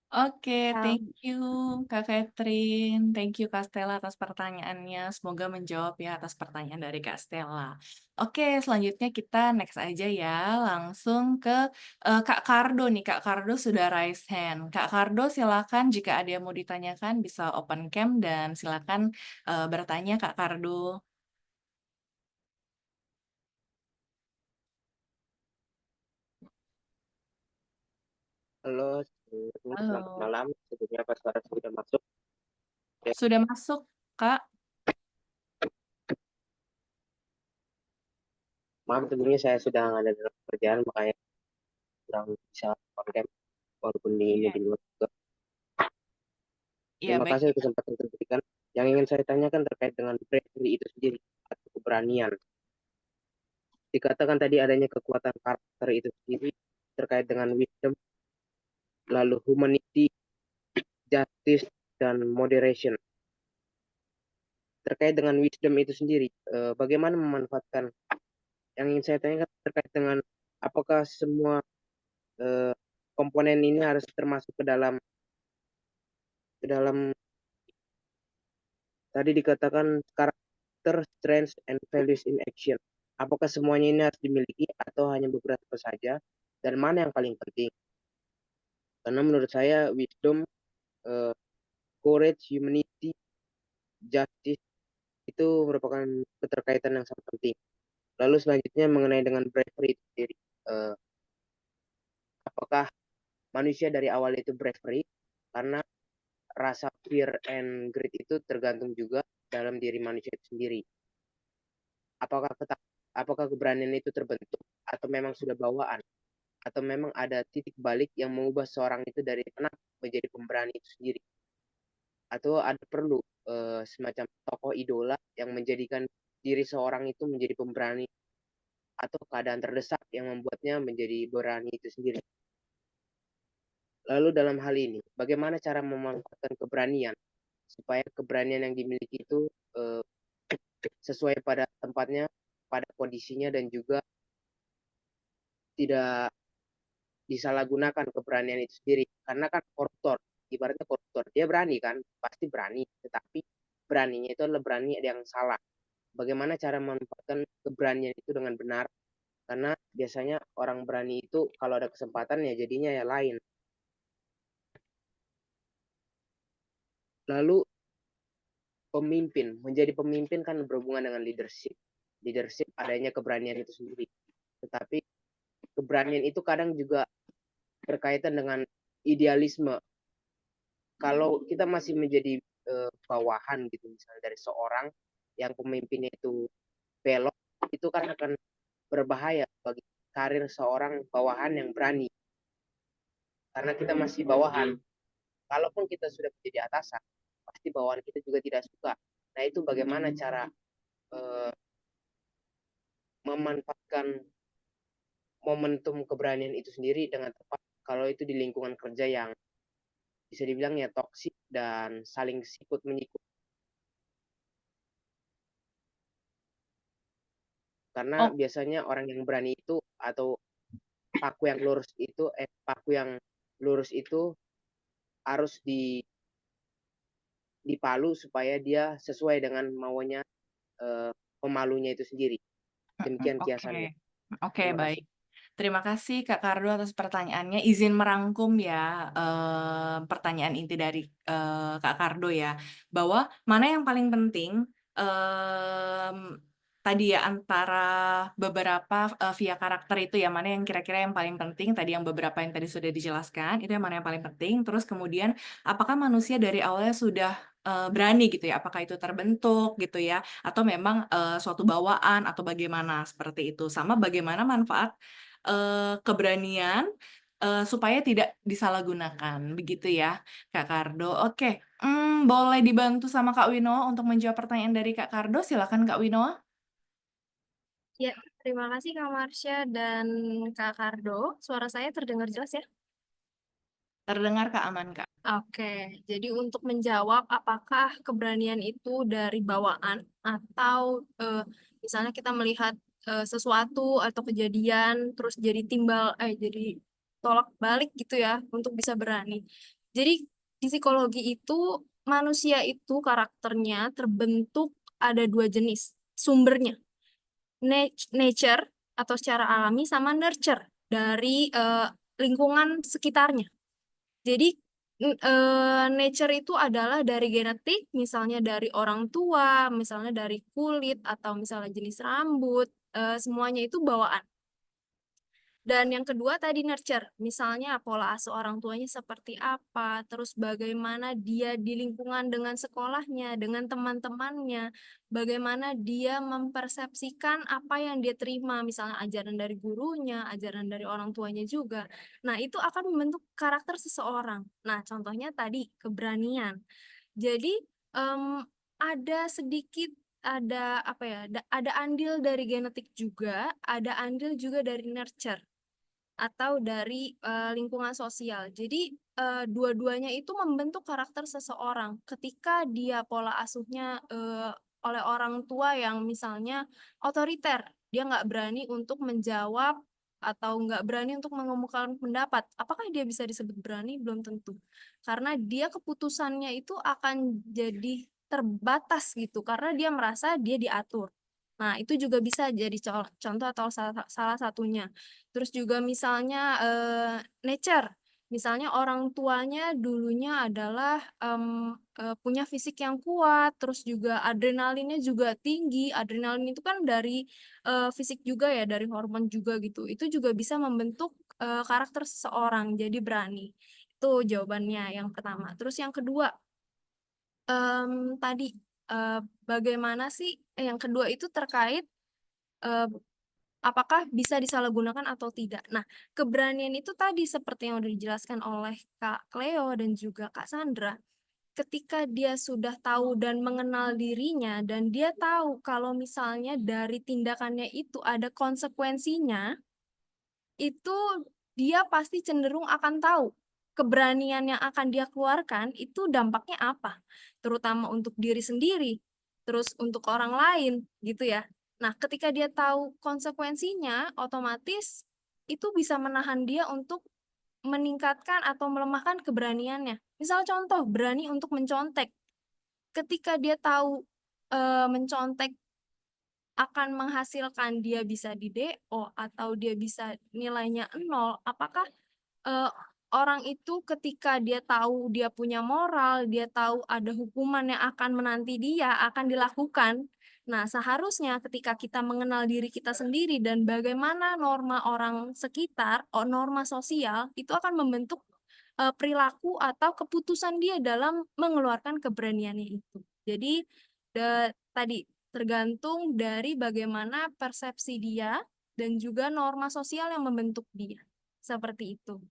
Oke, Um, thank you Kak Catherine, thank you Kak Stella atas pertanyaannya. Semoga menjawab ya atas pertanyaan dari Kak Stella. Oke, selanjutnya kita next aja ya, langsung ke Kak Kardo nih. Kak Kardo sudah raise hand. Kak Kardo silakan jika ada yang mau ditanyakan bisa open cam dan silakan bertanya Kak Kardo. Halo, selamat Halo, malam. Sebelumnya Pak Suara sudah masuk. Ya, sudah masuk Kak? maaf sebelumnya saya sedang ada dalam pekerjaan makanya kurang bisa konten walaupun ini Iya, di luar juga. iya Terima baik. kasih atas kesempatan yang diberikan. Yang ingin saya tanyakan terkait dengan bravery itu sendiri atau keberanian. Dikatakan tadi adanya kekuatan karakter itu sendiri terkait dengan wisdom, lalu humanity, justice, dan moderation. Terkait dengan wisdom itu sendiri, bagaimana memanfaatkan yang ingin saya tanyakan terkait dengan apakah semua komponen ini harus termasuk ke dalam tadi dikatakan karakter, strengths, and values in action. Apakah semuanya ini harus dimiliki atau hanya beberapa saja? Dan mana yang paling penting? Karena menurut saya wisdom, courage, humanity, justice itu merupakan keterkaitan yang sangat penting. Lalu selanjutnya mengenai dengan bravery itu sendiri. Apakah manusia dari awal itu bravery? Karena rasa fear and greed itu tergantung juga dalam diri manusia itu sendiri. Apakah keberanian itu terbentuk atau memang sudah bawaan atau memang ada titik balik yang mengubah seorang itu dari penakut menjadi pemberani itu sendiri atau ada perlu semacam tokoh idola yang menjadikan diri seorang itu menjadi pemberani atau keadaan terdesak yang membuatnya menjadi berani itu sendiri. Lalu dalam hal ini bagaimana cara memanfaatkan keberanian supaya keberanian yang dimiliki itu sesuai pada tempatnya, pada kondisinya, dan juga tidak disalahgunakan keberanian itu sendiri. Karena kan koruptor, ibaratnya koruptor, dia berani kan, pasti berani, tetapi beraninya itu adalah berani yang salah. Bagaimana cara memanfaatkan keberanian itu dengan benar? Karena biasanya orang berani itu kalau ada kesempatan ya jadinya ya lain. Lalu menjadi pemimpin kan berhubungan dengan leadership. Leadership adanya keberanian itu sendiri. Tetapi keberanian itu kadang juga berkaitan dengan idealisme. Kalau kita masih menjadi bawahan gitu misalnya dari seorang yang pemimpinnya itu belok, itu kan akan berbahaya bagi karir seorang bawahan yang berani. Karena kita masih bawahan. Kalaupun kita sudah menjadi atasan, pasti bawahan kita juga tidak suka. Nah itu bagaimana cara memanfaatkan momentum keberanian itu sendiri dengan tepat kalau itu di lingkungan kerja yang bisa dibilang ya toksik dan saling sikut menyikut. Karena Oh, biasanya orang yang berani itu atau paku yang lurus itu harus dipalu supaya dia sesuai dengan maunya pemalunya itu sendiri. Demikian kiasannya. oke, Terima baik. kasih. Terima kasih Kak Kardo atas pertanyaannya. Izin merangkum ya pertanyaan inti dari Kak Kardo ya, bahwa mana yang paling penting tadi ya antara beberapa via karakter itu ya, mana yang kira-kira yang paling penting, tadi yang beberapa yang tadi sudah dijelaskan, itu yang mana yang paling penting, terus kemudian apakah manusia dari awalnya sudah berani gitu ya, apakah itu terbentuk gitu ya, atau memang suatu bawaan atau bagaimana seperti itu, sama bagaimana manfaat keberanian supaya tidak disalahgunakan, begitu ya Kak Kardo. Oke, boleh dibantu sama Kak Winoa untuk menjawab pertanyaan dari Kak Kardo, silakan Kak Winoa. Ya, terima kasih Kak Marsha dan Kak Kardo. Suara saya terdengar jelas ya? Terdengar Kak, aman Kak. Oke, jadi untuk menjawab apakah keberanian itu dari bawaan atau misalnya kita melihat sesuatu atau kejadian terus jadi tolak balik gitu ya untuk bisa berani. Jadi di psikologi itu manusia itu karakternya terbentuk ada dua jenis sumbernya, nature atau secara alami sama nurture dari lingkungan sekitarnya. Jadi nature itu adalah dari genetik, misalnya dari orang tua, misalnya dari kulit atau misalnya jenis rambut, semuanya itu bawaan. Dan yang kedua tadi nurture, misalnya pola asuh orang tuanya seperti apa, terus bagaimana dia di lingkungan dengan sekolahnya, dengan teman-temannya, bagaimana dia mempersepsikan apa yang dia terima, misalnya ajaran dari gurunya, ajaran dari orang tuanya juga. Nah, itu akan membentuk karakter seseorang. Nah, contohnya tadi keberanian. Jadi ada sedikit ada apa ya, ada andil dari genetik juga, ada andil juga dari nurture atau dari lingkungan sosial. Jadi dua-duanya itu membentuk karakter seseorang. Ketika dia pola asuhnya oleh orang tua yang misalnya otoriter, dia nggak berani untuk menjawab atau nggak berani untuk mengemukakan pendapat. Apakah dia bisa disebut berani? Belum tentu. Karena dia keputusannya itu akan jadi terbatas gitu, karena dia merasa dia diatur. Nah, itu juga bisa jadi contoh atau salah satunya. Terus juga misalnya nature, misalnya orang tuanya dulunya adalah punya fisik yang kuat, terus juga adrenalinnya juga tinggi. Adrenalin itu kan dari fisik juga ya, dari hormon juga gitu. Itu juga bisa membentuk karakter seseorang jadi berani. Itu jawabannya yang pertama. Terus yang kedua, tadi bagaimana sih yang kedua itu terkait eh, apakah bisa disalahgunakan atau tidak. Nah, keberanian itu tadi seperti yang sudah dijelaskan oleh Kak Cleo dan juga Kak Sandra, ketika dia sudah tahu dan mengenal dirinya dan dia tahu kalau misalnya dari tindakannya itu ada konsekuensinya, itu dia pasti cenderung akan tahu keberanian yang akan dia keluarkan itu dampaknya apa, terutama untuk diri sendiri, terus untuk orang lain gitu ya. Nah, ketika dia tahu konsekuensinya, otomatis itu bisa menahan dia untuk meningkatkan atau melemahkan keberaniannya. Misal contoh, berani untuk mencontek. Ketika dia tahu mencontek akan menghasilkan dia bisa di DO atau dia bisa nilainya 0, apakah eh, orang itu ketika dia tahu dia punya moral, dia tahu ada hukuman yang akan menanti dia, akan dilakukan. Nah, seharusnya ketika kita mengenal diri kita sendiri dan bagaimana norma orang sekitar, norma sosial, itu akan membentuk perilaku atau keputusan dia dalam mengeluarkan keberaniannya itu. Jadi, tadi tergantung dari bagaimana persepsi dia dan juga norma sosial yang membentuk dia. Seperti itu.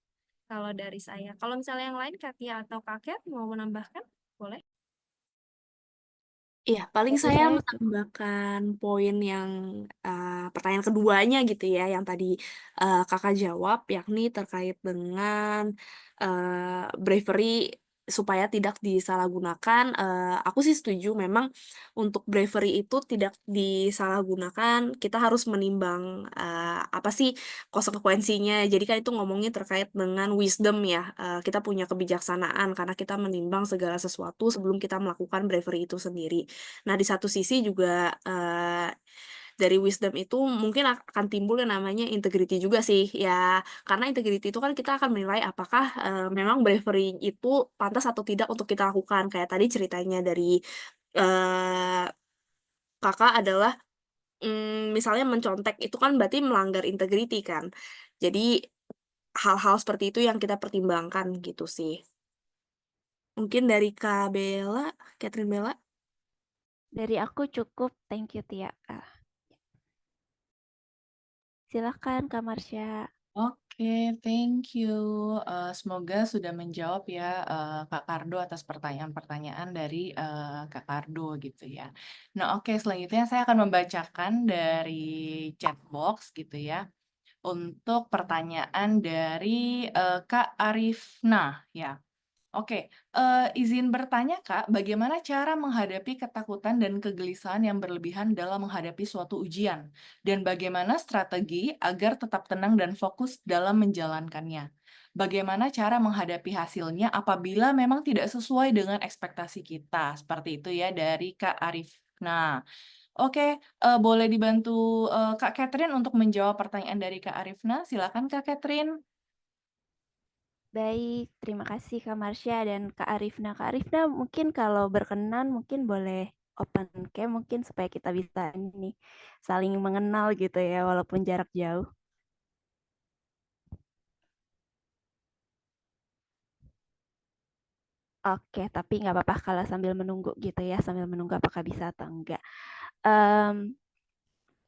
Kalau dari saya. Kalau misalnya yang lain, Katia atau Kakek mau menambahkan? Boleh? Iya, paling Dari saya saya menambahkan poin yang pertanyaan keduanya gitu ya, yang tadi kakak jawab, yakni terkait dengan bravery supaya tidak disalahgunakan. Aku sih setuju, memang untuk bravery itu tidak disalahgunakan, kita harus menimbang apa sih konsekuensinya. Jadi kan itu ngomongnya terkait dengan wisdom ya, kita punya kebijaksanaan karena kita menimbang segala sesuatu sebelum kita melakukan bravery itu sendiri. Nah, di satu sisi juga dari wisdom itu mungkin akan timbul yang namanya integrity juga sih ya, karena integrity itu kan kita akan menilai apakah memang bravery itu pantas atau tidak untuk kita lakukan. Kayak tadi ceritanya dari eh, kakak adalah misalnya mencontek itu kan berarti melanggar integrity kan. Jadi hal-hal seperti itu yang kita pertimbangkan gitu sih. Mungkin dari Kak Bella, Catherine Bella. dari aku cukup. Thank you Tia. Silakan Kak Marsha. Oke, thank you. Semoga sudah menjawab ya, Kak Kardo atas pertanyaan-pertanyaan dari, Kak Kardo gitu ya. Nah, oke, selanjutnya saya akan membacakan dari chat box gitu ya, untuk pertanyaan dari, Kak Arifna ya. Oke, izin bertanya Kak, bagaimana cara menghadapi ketakutan dan kegelisahan yang berlebihan dalam menghadapi suatu ujian? Dan bagaimana strategi agar tetap tenang dan fokus dalam menjalankannya? Bagaimana cara menghadapi hasilnya apabila memang tidak sesuai dengan ekspektasi kita? Seperti itu ya dari Kak Arif. Nah, oke, boleh dibantu, Kak Catherine untuk menjawab pertanyaan dari Kak Arifna? Silakan Kak Catherine. Baik, terima kasih Kak Marsha dan Kak Arifna. Kak Arifna mungkin kalau berkenan mungkin boleh open cam mungkin supaya kita bisa ini saling mengenal gitu ya walaupun jarak jauh. Oke, tapi nggak apa-apa kalau sambil menunggu gitu ya, sambil menunggu apakah bisa atau enggak.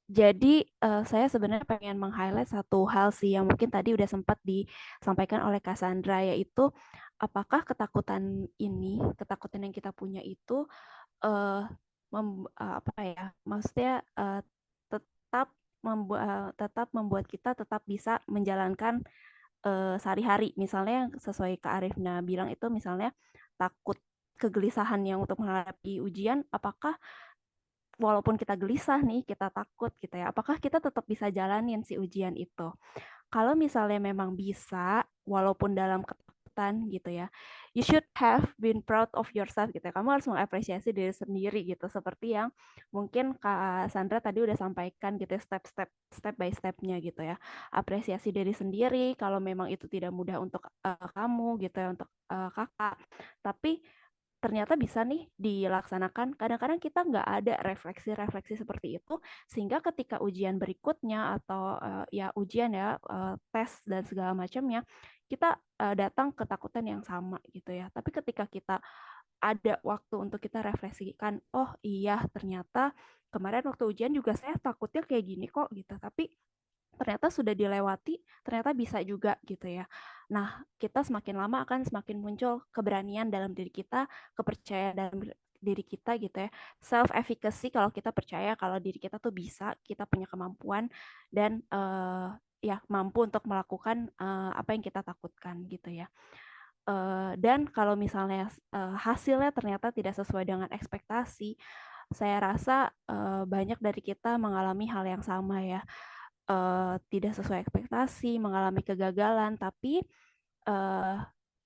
Jadi saya sebenarnya pengen meng-highlight satu hal sih yang mungkin tadi udah sempat disampaikan oleh Cassandra, yaitu apakah ketakutan yang kita punya itu eh, apa ya, maksudnya tetap tetap membuat kita tetap bisa menjalankan sehari-hari. Misalnya yang sesuai Kak Arifna bilang itu misalnya takut kegelisahan yang untuk menghadapi ujian, apakah walaupun kita gelisah nih, kita takut gitu ya, apakah kita tetap bisa jalanin si ujian itu? Kalau misalnya memang bisa, walaupun dalam ketakutan gitu ya, you should have been proud of yourself gitu ya. Kamu harus mengapresiasi diri sendiri gitu, seperti yang mungkin Kak Sandra tadi udah sampaikan gitu ya, step by stepnya gitu ya. Apresiasi diri sendiri, kalau memang itu tidak mudah untuk kamu gitu ya, untuk kakak. Tapi ternyata bisa nih dilaksanakan. Kadang-kadang kita nggak ada refleksi-refleksi seperti itu, sehingga ketika ujian berikutnya atau ya ujian ya, tes dan segala macamnya, kita datang ketakutan yang sama gitu ya. Tapi ketika kita ada waktu untuk kita refleksikan, oh iya ternyata kemarin waktu ujian juga saya takutnya kayak gini kok gitu. Tapi ternyata sudah dilewati, ternyata bisa juga gitu ya. Nah, kita semakin lama akan semakin muncul keberanian dalam diri kita, kepercayaan dalam diri kita gitu ya. Self efficacy kalau kita percaya kalau diri kita tuh bisa, kita punya kemampuan dan ya mampu untuk melakukan apa yang kita takutkan gitu ya. Dan kalau misalnya hasilnya ternyata tidak sesuai dengan ekspektasi, saya rasa banyak dari kita mengalami hal yang sama ya, tidak sesuai ekspektasi, mengalami kegagalan, tapi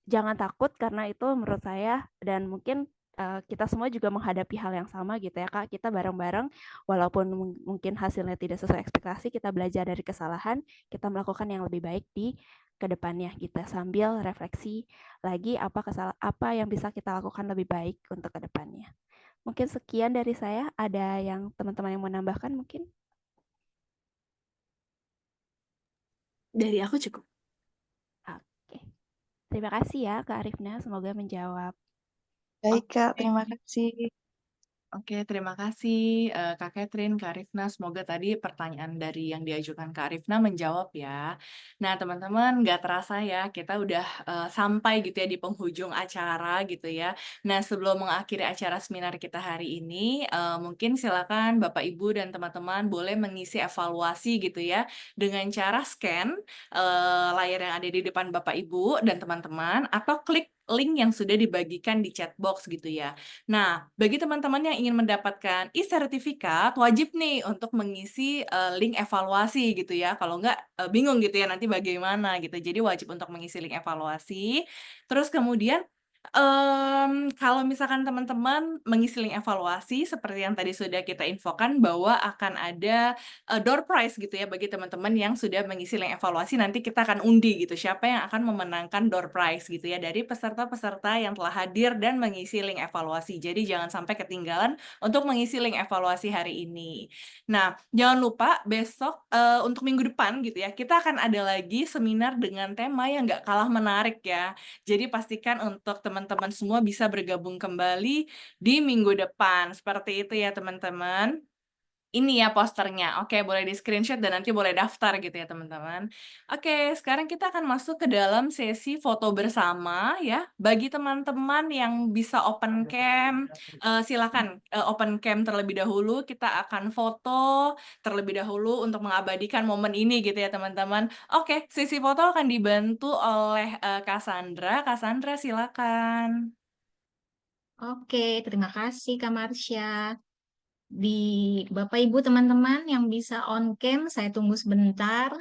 jangan takut karena itu menurut saya dan mungkin kita semua juga menghadapi hal yang sama gitu ya Kak. Kita bareng-bareng walaupun mungkin hasilnya tidak sesuai ekspektasi, kita belajar dari kesalahan, kita melakukan yang lebih baik di kedepannya gitu sambil refleksi lagi apa yang bisa kita lakukan lebih baik untuk kedepannya. Mungkin sekian dari saya. Ada yang teman-teman yang mau nambahkan mungkin? Dari aku cukup. Oke. Terima kasih ya Kak Arifna, semoga menjawab. Baik, Kak. Oke. Terima kasih. Oke, terima kasih Kak Catherine, Kak Arifna. Semoga tadi pertanyaan dari yang diajukan Kak Arifna menjawab ya. Nah, teman-teman, nggak terasa ya, kita udah sampai gitu ya di penghujung acara gitu ya. Nah, sebelum mengakhiri acara seminar kita hari ini, mungkin silakan Bapak Ibu dan teman-teman boleh mengisi evaluasi gitu ya dengan cara scan layar yang ada di depan Bapak Ibu dan teman-teman atau klik link yang sudah dibagikan di chat box gitu ya. Nah, bagi teman-teman yang ingin mendapatkan e-sertifikat, wajib nih untuk mengisi link evaluasi gitu ya. Kalau nggak bingung gitu ya nanti bagaimana gitu. Jadi wajib untuk mengisi link evaluasi. Terus kemudian kalau misalkan teman-teman mengisi link evaluasi seperti yang tadi sudah kita infokan bahwa akan ada door prize gitu ya bagi teman-teman yang sudah mengisi link evaluasi, nanti kita akan undi gitu siapa yang akan memenangkan door prize gitu ya dari peserta-peserta yang telah hadir dan mengisi link evaluasi. Jadi jangan sampai ketinggalan untuk mengisi link evaluasi hari ini. Nah, jangan lupa besok untuk minggu depan gitu ya, kita akan ada lagi seminar dengan tema yang nggak kalah menarik ya. Jadi pastikan untuk teman-teman semua bisa bergabung kembali di minggu depan. Seperti itu ya teman-teman. Ini ya posternya. Oke, boleh di-screenshot dan nanti boleh daftar gitu ya, teman-teman. Oke, sekarang kita akan masuk ke dalam sesi foto bersama ya. Bagi teman-teman yang bisa open cam, silakan open cam terlebih dahulu. Kita akan foto terlebih dahulu untuk mengabadikan momen ini gitu ya, teman-teman. Oke, sesi foto akan dibantu oleh Cassandra. Cassandra, silakan. Oke, terima kasih Kak Marsha. Di Bapak Ibu teman-teman yang bisa on cam, saya tunggu sebentar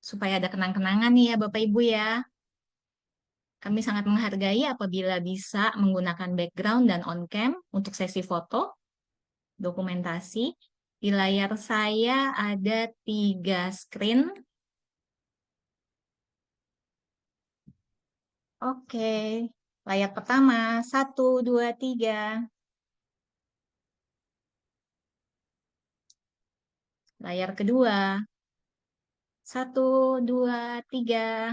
supaya ada kenang-kenangan nih ya Bapak Ibu ya. Kami sangat menghargai apabila bisa menggunakan background dan on cam untuk sesi foto, dokumentasi. Di layar saya ada 3 screen. Oke, layar pertama, 1, 2, 3. Layar kedua, 1, 2, 3.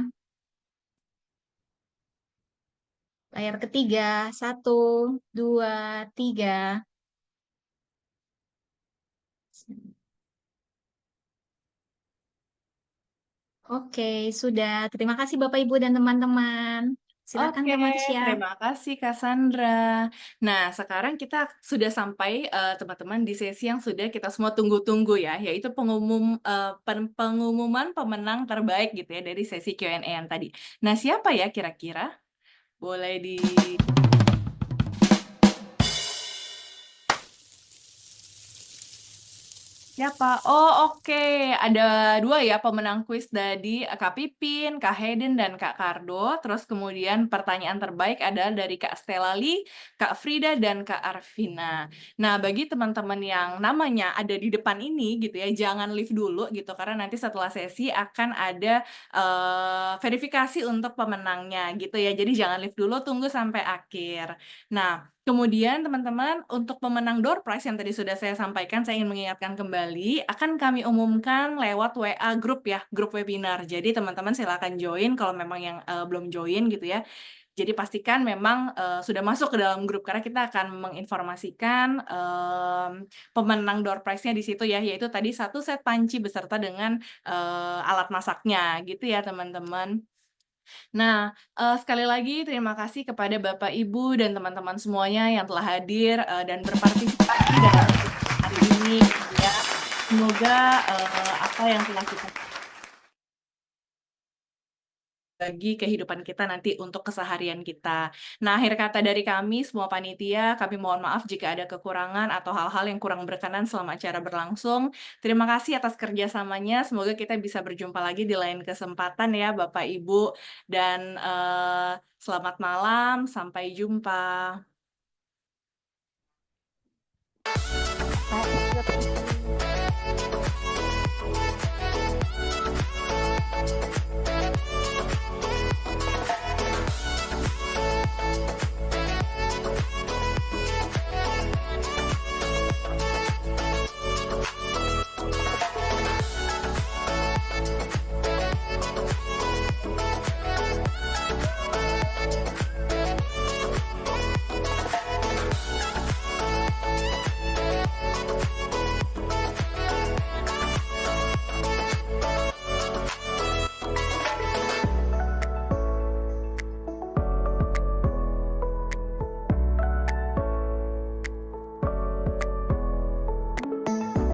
Layar ketiga, 1, 2, 3. Oke, sudah. Terima kasih Bapak, Ibu, dan teman-teman. Silakan Oke, Kak Marsha. terima kasih Cassandra. Nah, sekarang kita sudah sampai teman-teman di sesi yang sudah kita semua tunggu-tunggu ya, yaitu pengumuman pemenang terbaik gitu ya dari sesi Q&A yang tadi. Nah, siapa ya kira-kira? Boleh di Siapa? Oh, oke. Ada 2 ya pemenang kuis dari Kak Pipin, Kak Hayden, dan Kak Kardo. Terus kemudian pertanyaan terbaik adalah dari Kak Stelali, Kak Frida, dan Kak Arvina. Nah, bagi teman-teman yang namanya ada di depan ini gitu ya, jangan leave dulu gitu, karena nanti setelah sesi akan ada verifikasi untuk pemenangnya gitu ya. Jadi jangan leave dulu, tunggu sampai akhir. Nah, kemudian teman-teman untuk pemenang door prize yang tadi sudah saya sampaikan, saya ingin mengingatkan kembali, akan kami umumkan lewat WA grup ya, grup webinar. Jadi teman-teman silakan join kalau memang yang belum join gitu ya. Jadi pastikan memang sudah masuk ke dalam grup karena kita akan menginformasikan pemenang door prize-nya di situ ya, yaitu tadi 1 set panci beserta dengan alat masaknya gitu ya teman-teman. Nah, sekali lagi terima kasih kepada Bapak, Ibu, dan teman-teman semuanya yang telah hadir dan berpartisipasi dalam hari ini gitu ya. Semoga apa yang telah kita bagi kehidupan kita nanti untuk keseharian kita. Nah, akhir kata dari kami semua panitia, kami mohon maaf jika ada kekurangan atau hal-hal yang kurang berkenan selama acara berlangsung. Terima kasih atas kerjasamanya. Semoga kita bisa berjumpa lagi di lain kesempatan ya, Bapak Ibu. Dan selamat malam, sampai jumpa. Lanjut.